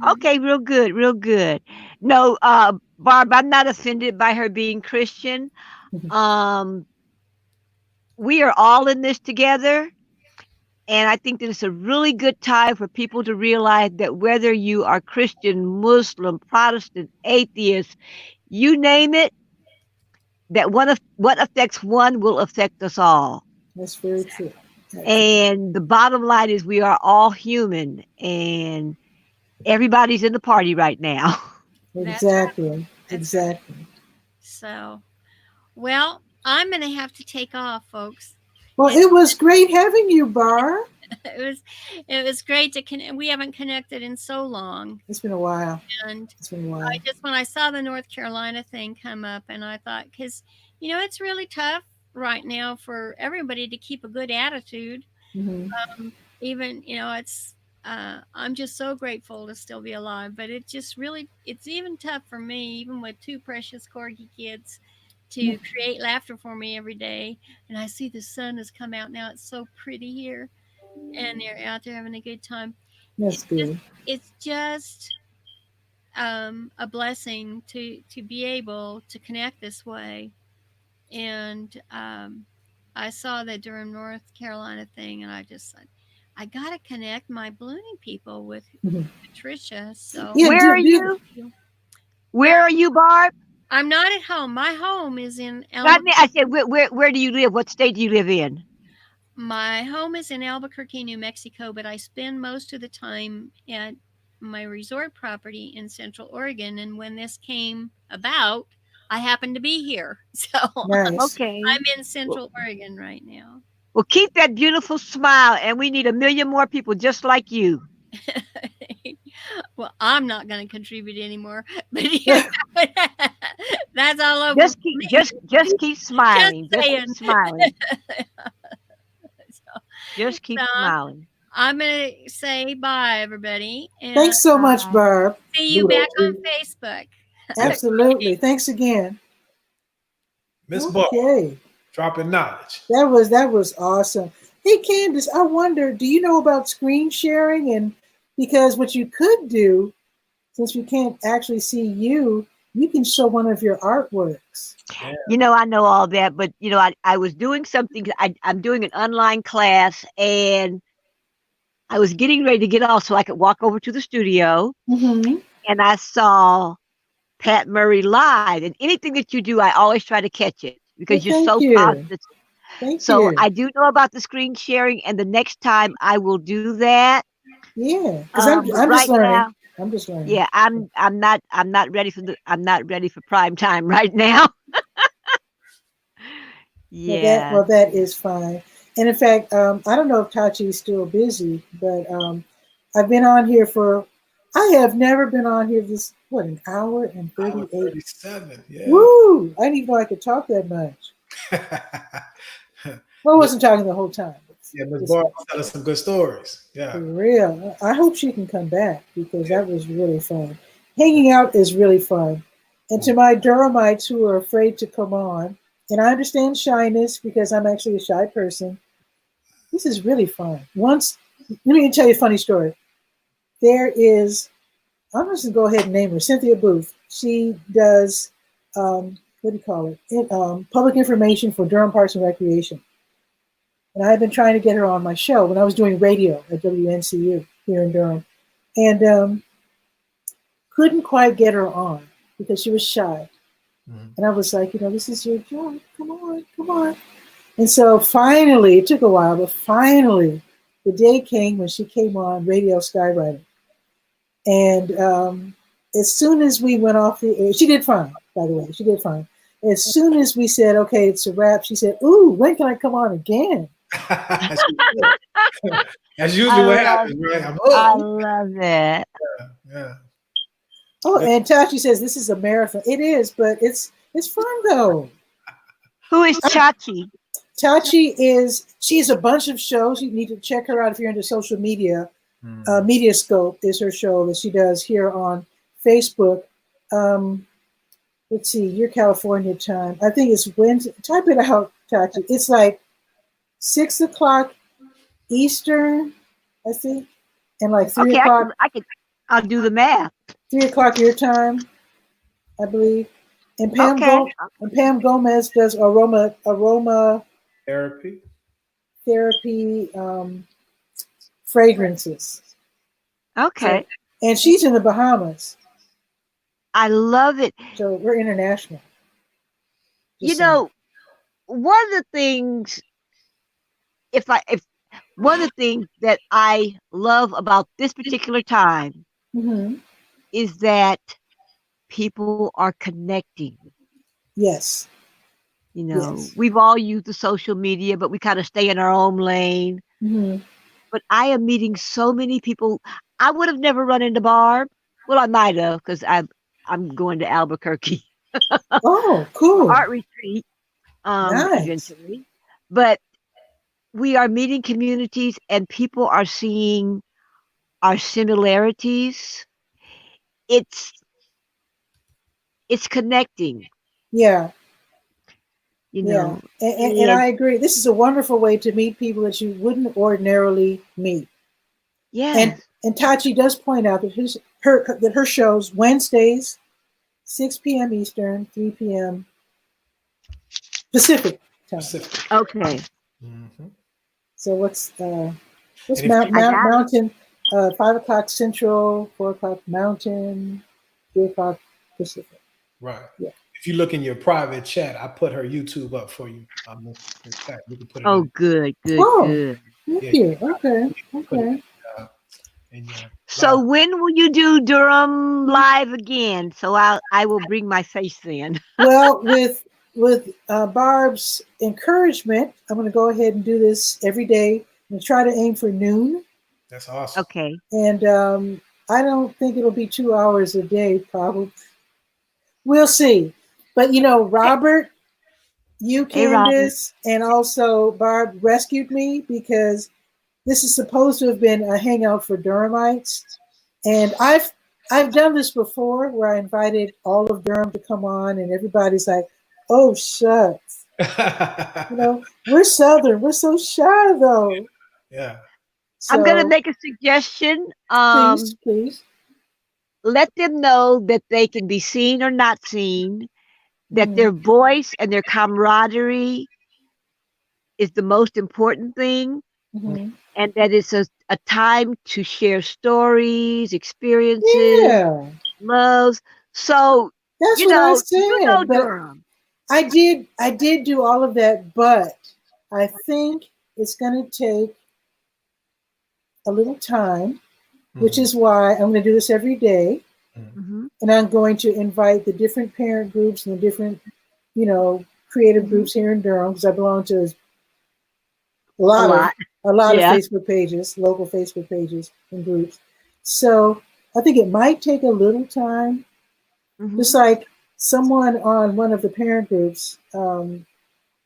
Okay, real good, real good. No, Barb, I'm not offended by her being Christian. We are all in this together. And I think that it's a really good time for people to realize that whether you are Christian, Muslim, Protestant, atheist, you name it, that what affects one will affect us all. That's very true. And the bottom line is we are all human, and everybody's in the party right now. Exactly. Right. Exactly. Right. So, well, I'm going to have to take off, folks. Well, it was great having you, Barb. It was great to connect. We haven't connected in so long. It's been a while. And it's been a while. when I saw the North Carolina thing come up, and I thought, because it's really tough right now for everybody to keep a good attitude. Even it's I'm just so grateful to still be alive, but it's even tough for me, even with two precious corgi kids, to create laughter for me every day. And I see the sun has come out now. It's so pretty here, and they're out there having a good time. That's good. It's just a blessing to be able to connect this way. And I saw the Durham, North Carolina thing, and I just said, I got to connect my ballooning people with Patricia. So where are you? Where are you, Barb? I'm not at home. My home is in Albuquerque. I said, where do you live? What state do you live in? My home is in Albuquerque, New Mexico, but I spend most of the time at my resort property in Central Oregon. And when this came about, I happen to be here. So okay. I'm in Central Oregon right now. Well, keep that beautiful smile, and we need 1 million more people just like you. Well, I'm not going to contribute anymore, but that's all over. Just keep smiling. Just keep smiling. Just keep smiling. I'm going to say bye, everybody. And thanks so much, Barb. See you back on Facebook. Absolutely. Thanks again. Miss Barb, dropping knowledge. That was awesome. Hey, Candace, I wonder, do you know about screen sharing? And because what you could do, since we can't actually see you, you can show one of your artworks. Yeah. I know all that, but I was doing something. I'm doing an online class, and I was getting ready to get off so I could walk over to the studio. And I saw Pat Murray live, and anything that you do, I always try to catch it because you're so positive. So I do know about the screen sharing, and the next time I will do that. Yeah, because I'm just learning. Now, I'm just learning. Yeah, I'm not ready for prime time right now. Yeah. Well, that is fine. And in fact, I don't know if Tachi is still busy, but I've been on here I have never been on here an hour and 38. 37, yeah. Woo! I didn't even know I could talk that much. Well, I wasn't talking the whole time. Yeah, Miss This Barb telling some good stories. Yeah. for real. I hope she can come back because that was really fun. Hanging out is really fun. And to my Durhamites who are afraid to come on, and I understand shyness because I'm actually a shy person, this is really fun. Once, let me tell you a funny story. There is, I'm just going to go ahead and name her, Cynthia Booth. She does, what do you call it? Public information for Durham Parks and Recreation. And I've been trying to get her on my show when I was doing radio at WNCU here in Durham. And couldn't quite get her on because she was shy. Mm-hmm. And I was like, this is your job. Come on, come on. And so finally, it took a while, but finally, the day came when she came on Radio Skywriting. And as soon as we went off the air, she did fine, by the way. She did fine. As soon as we said, okay, it's a wrap, she said, ooh, when can I come on again? That's usually what happens, right? I love that. Yeah. Oh, and Tachi says this is a marathon. It is, but it's fun though. Who is Chachi? Tachi she's a bunch of shows. You need to check her out if you're into social media. Mediascope is her show that she does here on Facebook. Let's see, your California time. I think it's Wednesday. Type it out, Tachi. It's like 6 o'clock Eastern, I think, and like 3 o'clock. I'll do the math. 3 o'clock your time, I believe. And Pam Gomez does aroma therapy fragrances. Okay. So, and she's in the Bahamas. I love it. So we're international. One of the things one of the things that I love about this particular time is that people are connecting. Yes. Yes. We've all used the social media, but we kind of stay in our own lane. Mm-hmm. But I am meeting so many people. I would have never run into Barb. Well, I might have because I'm going to Albuquerque. Oh, cool. Art retreat. Nice. Eventually. But we are meeting communities and people are seeing our similarities. It's connecting. Yeah. Yeah. And I agree. This is a wonderful way to meet people that you wouldn't ordinarily meet. Yeah. And Tachi does point out that her shows Wednesdays, 6 p.m. Eastern, 3 p.m. Pacific time. Okay. Mm-hmm. So what's Mountain? 5 o'clock Central, 4 o'clock Mountain, 3 o'clock Pacific. Right. Yeah. If you look in your private chat, I put her YouTube up for you. You can put it good. Thank you. Okay. So when will you do Durham live again? So I will bring my face then. Well, with Barb's encouragement, I'm going to go ahead and do this every day and try to aim for noon. That's awesome. Okay. And I don't think it'll be 2 hours a day, probably. We'll see. But Robert, you, Candace, and also Barb rescued me because this is supposed to have been a hangout for Durhamites. And I've done this before where I invited all of Durham to come on and everybody's like, oh, shucks. We're Southern. We're so shy, though. Yeah. So, I'm going to make a suggestion. Please. Let them know that they can be seen or not seen, that their voice and their camaraderie is the most important thing, and that it's a time to share stories, experiences, loves. So that's what I said. Durham. I did do all of that, but I think it's going to take a little time, which is why I'm going to do this every day. And I'm going to invite the different parent groups and the different, creative groups here in Durham, because I belong to a lot of Facebook pages, local Facebook pages and groups. So I think it might take a little time. Just like someone on one of the parent groups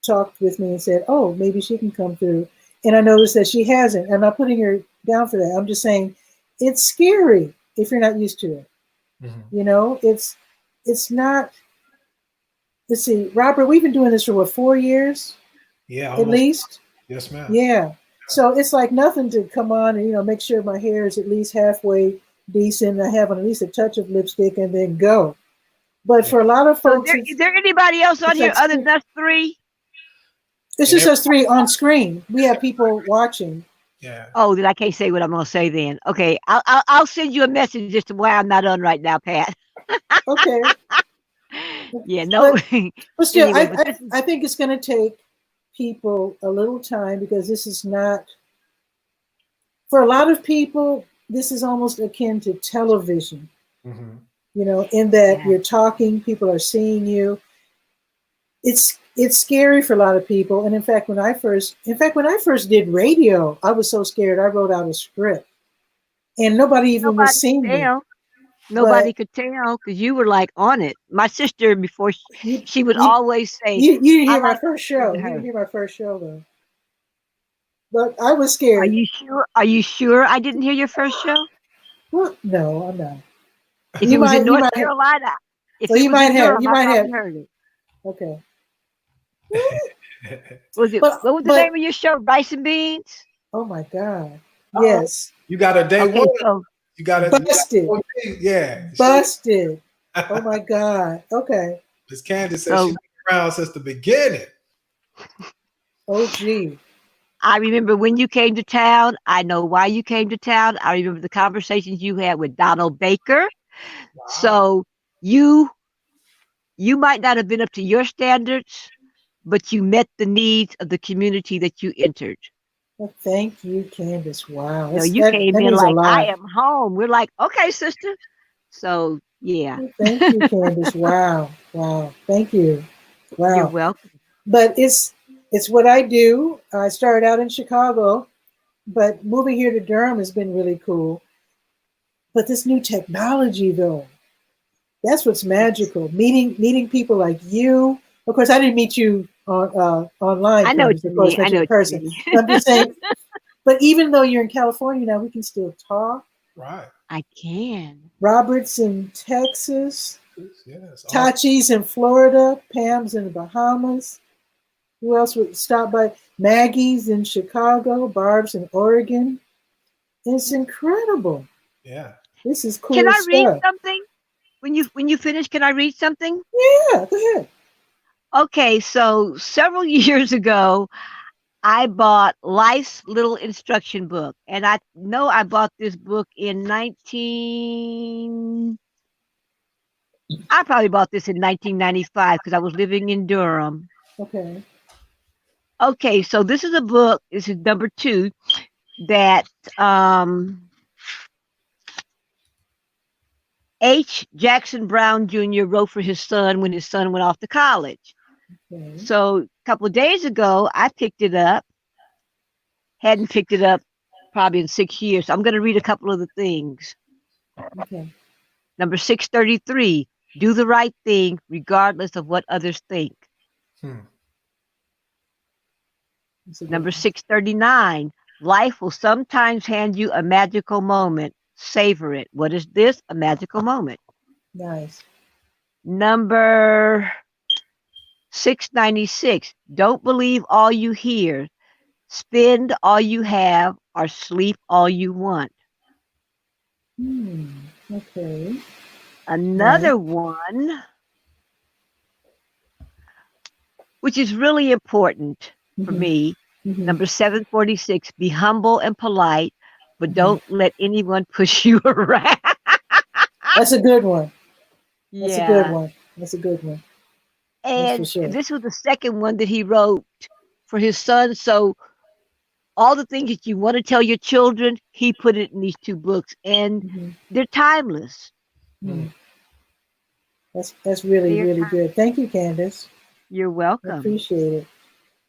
talked with me and said, oh, maybe she can come through. And I noticed that she hasn't. I'm not putting her down for that. I'm just saying it's scary if you're not used to it. You know, it's not. Let's see, Robert, we've been doing this for what, 4 years? Yeah, At least. Yes, ma'am. Yeah. So it's like nothing to come on and, you know, make sure my hair is at least halfway decent. I have at least a touch of lipstick and then go. But for a lot of So folks, is there anybody else on here like other than us three? It's just us three on screen. We have people watching. Yeah. Oh, then I can't say what I'm gonna say then. Okay, I'll send you a message as to why I'm not on right now, Pat. Okay. Yeah, no. But still, Anyway, I think it's going to take people a little time because this is not, for a lot of people, this is almost akin to television. You know, in that you're talking, people are seeing you. It's scary for a lot of people. And in fact, when I first did radio, I was so scared. I wrote out a script, and nobody even was seeing me. Nobody could tell because you were like on it. My sister, before she would always say, "You didn't hear my first show. You didn't hear my first show, though." But I was scared. Are you sure? Are you sure I didn't hear your first show? Well, no, I'm not. If it was in North Carolina, if it was in Durham, I probably heard it. Okay. Was it? What was the name of your show? Rice and Beans. Oh my God! Yes. You got a day one. So you got it busted. Yeah. Busted. Oh my God. Okay. Miss Candace says she's been around since the beginning. Oh gee. I remember when you came to town. I know why you came to town. I remember the conversations you had with Donald Baker. Wow. So you might not have been up to your standards, but you met the needs of the community that you entered. Well, thank you, Candace. Wow. No, you came in like, I am home. We're like, okay, sister. So yeah. Well, thank you, Candace. Wow. Wow. Thank you. Wow. You're welcome. But it's what I do. I started out in Chicago, but moving here to Durham has been really cool. But this new technology, though, that's what's magical. Meeting people like you. Of course, I didn't meet you online. I know what you mean. I know in person. I'm just saying. But even though you're in California now, we can still talk. Right. I can. Robert's in Texas. Yes. Tachi's in Florida. Pam's in the Bahamas. Who else would stop by? Maggie's in Chicago. Barb's in Oregon. It's incredible. Yeah. This is cool. Can I read something? When you finish, can I read something? Yeah, go ahead. Okay, so several years ago, I bought Life's Little Instruction Book. And I know I bought this book in I probably bought this in 1995 because I was living in Durham. Okay. Okay, so this is a book, this is number 2, that H. Jackson Brown Jr. wrote for his son when his son went off to college. Okay. So a couple of days ago, I picked it up. Hadn't picked it up probably in 6 years. So I'm going to read a couple of the things. Okay. Number 633, do the right thing regardless of what others think. Number 639, life will sometimes hand you a magical moment. Savor it. What is this? A magical moment. Nice. Number 696, don't believe all you hear. Spend all you have or sleep all you want. Okay. Another one, which is really important for me. Number 746, be humble and polite, but don't let anyone push you around. That's a good one. That's Yeah. a good one. That's a good one. And this was the second one that he wrote for his son. So all the things that you want to tell your children, he put it in these 2 books, and they're timeless. That's really, really good. Thank you, Candace. You're welcome. I appreciate it.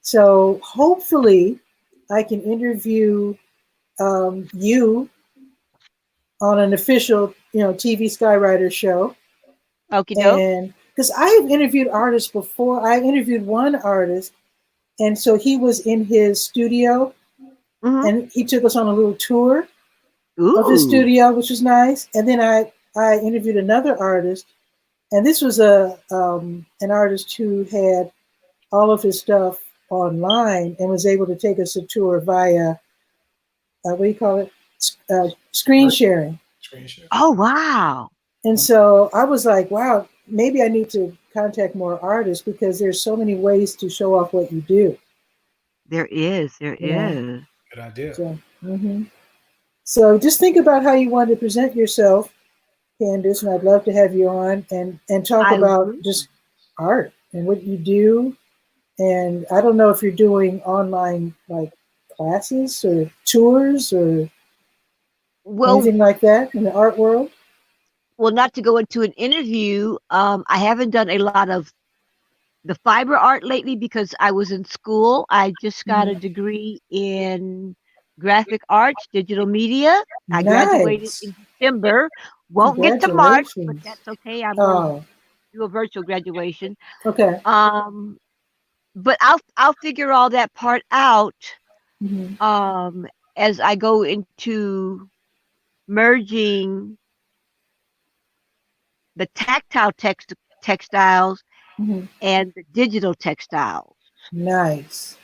So hopefully I can interview you on an official, TV Skywriter show. Okay. And because I have interviewed artists before, I interviewed one artist, and so he was in his studio, and he took us on a little tour of his Ooh. studio, which was nice. And then I interviewed another artist, and this was an artist who had all of his stuff online and was able to take us a tour via what do you call it? Screen sharing. Screen share. Oh, wow. And so I was like, wow, maybe I need to contact more artists because there's so many ways to show off what you do. There is. There is. Good idea. So, so just think about how you want to present yourself, Candace, and I'd love to have you on and talk about just art and what you do. And I don't know if you're doing online like classes or tours or anything like that in the art world. Well, not to go into an interview, I haven't done a lot of the fiber art lately because I was in school. I just got a degree in graphic arts, digital media. I graduated in December. Won't get to March, but that's okay. I'm going to do a virtual graduation. Okay. But I'll figure all that part out as I go into merging the tactile textiles and the digital textiles. Nice.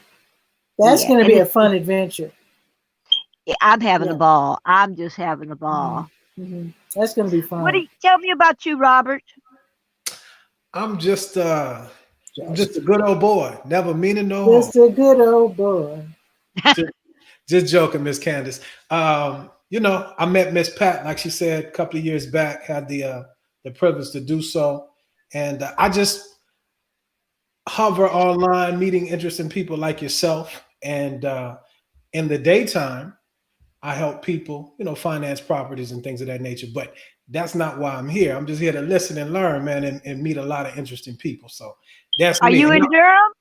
That's going to be a fun adventure. I'm having a ball. I'm just having a ball. That's going to be fun. Tell me about you, Robert? I'm just a good old boy. Never meaning no harm. Just a good old boy. Just joking, Miss Candace. You know, I met Miss Pat, like she said, a couple of years back, had the privilege to do so. And I just hover online, meeting interesting people like yourself. And in the daytime, I help people, you know, finance properties and things of that nature. But that's not why I'm here. I'm just here to listen and learn, man, and meet a lot of interesting people. So that's me. Are you in Durham?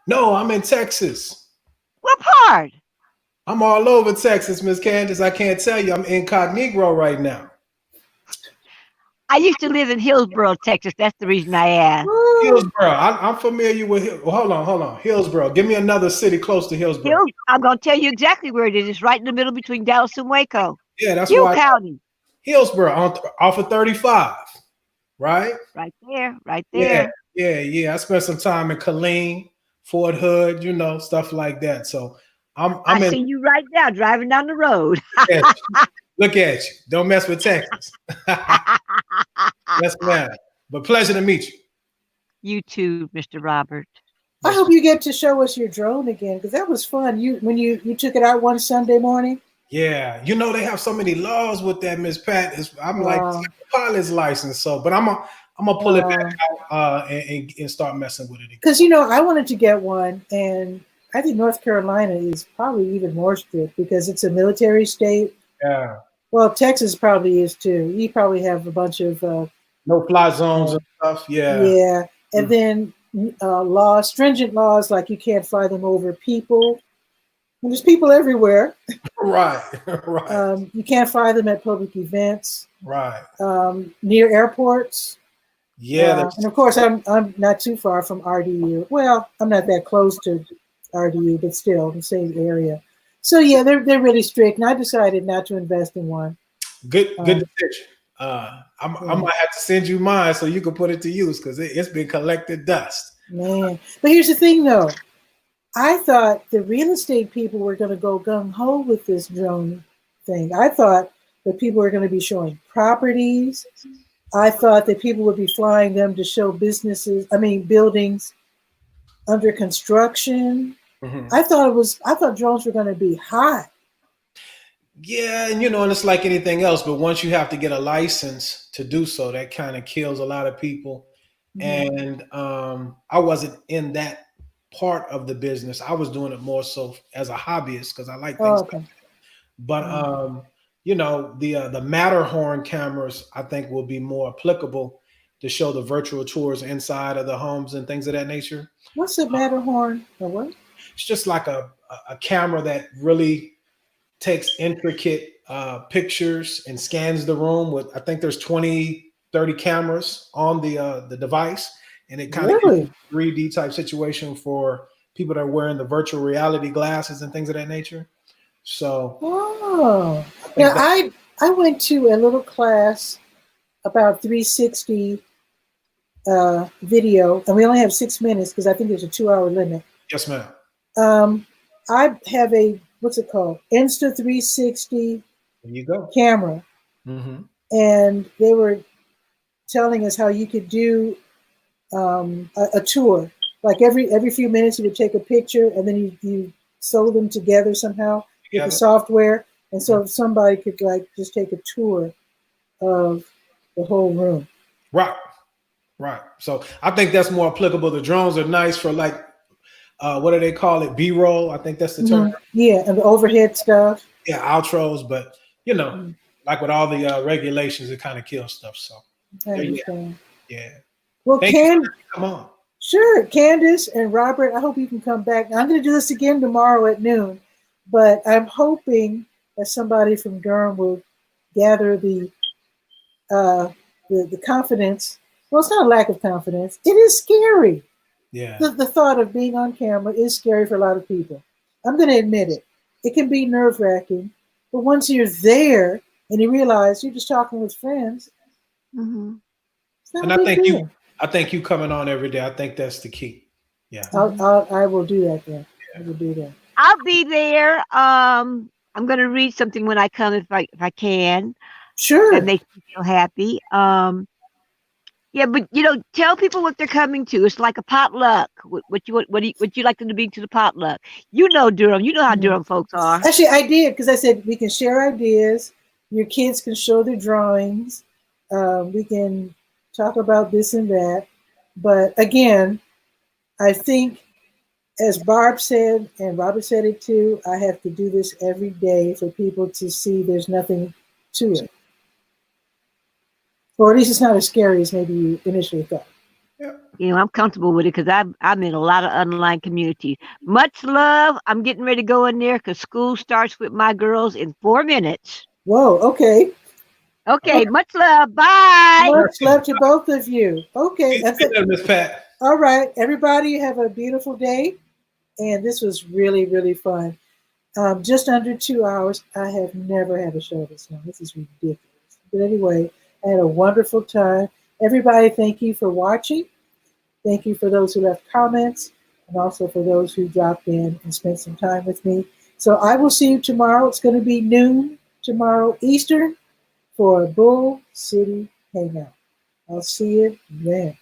No, I'm in Texas. What part? I'm all over Texas, Miss Candace. I can't tell you. I'm incognito right now. I used to live in Hillsboro, Texas. That's the reason I asked. Hillsboro. I'm familiar with. Hold on. Hillsboro. Give me another city close to Hillsboro. I'm going to tell you exactly where it is. It's right in the middle between Dallas and Waco. Yeah, that's Hill County. Hillsboro off of 35, right? Right there. Yeah. I spent some time in Killeen, Fort Hood, you know, stuff like that. So I see you right now driving down the road. Look at you. Don't mess with Texas. Yes, ma'am. But pleasure to meet you. You too, Mr. Robert. I hope you get to show us your drone again because that was fun. When you took it out one Sunday morning. Yeah, you know they have so many laws with that, Miss Pat. I'm like pilot's license. So, but I'm gonna pull it back out and start messing with it again. Because you know I wanted to get one, and I think North Carolina is probably even more strict because it's a military state. Yeah. Well, Texas probably is too. You probably have a bunch of no-fly zones and stuff. Yeah. Yeah, and then stringent laws like you can't fly them over people. And there's people everywhere. Right. You can't fly them at public events. Right. Near airports. Yeah. And of course, I'm not too far from RDU. Well, I'm not that close to RDU, but still the same area. So yeah, they're really strict, and I decided not to invest in one. Good decision. I might have to send you mine so you can put it to use because it's been collected dust. Man, but here's the thing, though. I thought the real estate people were going to go gung ho with this drone thing. I thought that people were going to be showing properties. I thought that people would be flying them to show buildings under construction. I thought drones were going to be hot. Yeah, and and it's like anything else, but once you have to get a license to do so, that kind of kills a lot of people. And I wasn't in that part of the business. I was doing it more so as a hobbyist because I like things like that. But the Matterhorn cameras I think will be more applicable to show the virtual tours inside of the homes and things of that nature. What's a Matterhorn? What? It's just like a camera that really takes intricate pictures and scans the room with, I think there's 20, 30 cameras on the device. And it kind of gives a 3D type situation for people that are wearing the virtual reality glasses and things of that nature. So, Oh, I think now I went to a little class about 360 video, and we only have 6 minutes because I think there's a 2 hour limit. yes, ma'am. I have a what's it called? Insta 360 There you go. camera, Mm-hmm. and they were telling us how you could do a tour. Like every few minutes, you would take a picture, and then you sew them together somehow with the Together. software. And so if somebody could like just take a tour of the whole room. Right. Right. So I think that's more applicable. The drones are nice for like, what do they call it? B-roll. I think that's the term. Yeah, and the overhead stuff. Yeah, outros. But like with all the regulations, it kind of kills stuff. So I understand. yeah. Well, Thank you for letting me come on. Sure, Candace and Robert, I hope you can come back. I'm going to do this again tomorrow at noon, but I'm hoping that somebody from Durham will gather the confidence. Well, it's not a lack of confidence. It is scary. Yeah. The thought of being on camera is scary for a lot of people. I'm going to admit it. It can be nerve-wracking, but once you're there and you realize you're just talking with friends, it's not And a big deal. I think you coming on every day. I think that's the key. Yeah. I will do that then. I will do that. I'll be there. I'm gonna read something when I come if I can. Sure. That makes me feel happy. Yeah, but tell people what they're coming to. It's like a potluck. What you like them to be to the potluck? You know Durham. You know how Durham folks are. Actually, I did because I said we can share ideas. Your kids can show their drawings. We can talk about this and that. But again, I think, as Barb said, and Robert said it too, I have to do this every day for people to see there's nothing to it. Or at least it's not as scary as maybe you initially thought. I'm comfortable with it because I'm in a lot of online communities. Much love. I'm getting ready to go in there because school starts with my girls in 4 minutes. Whoa, okay. Okay, much love. Bye. Much love to both of you. Okay. That's it. Miss Pat. All right. Everybody have a beautiful day. And this was really, really fun. Just under 2 hours. I have never had a show this long. This is ridiculous. But anyway, I had a wonderful time. Everybody, thank you for watching. Thank you for those who left comments and also for those who dropped in and spent some time with me. So I will see you tomorrow. It's going to be noon tomorrow Eastern for Bull City Hangout. I'll see you then.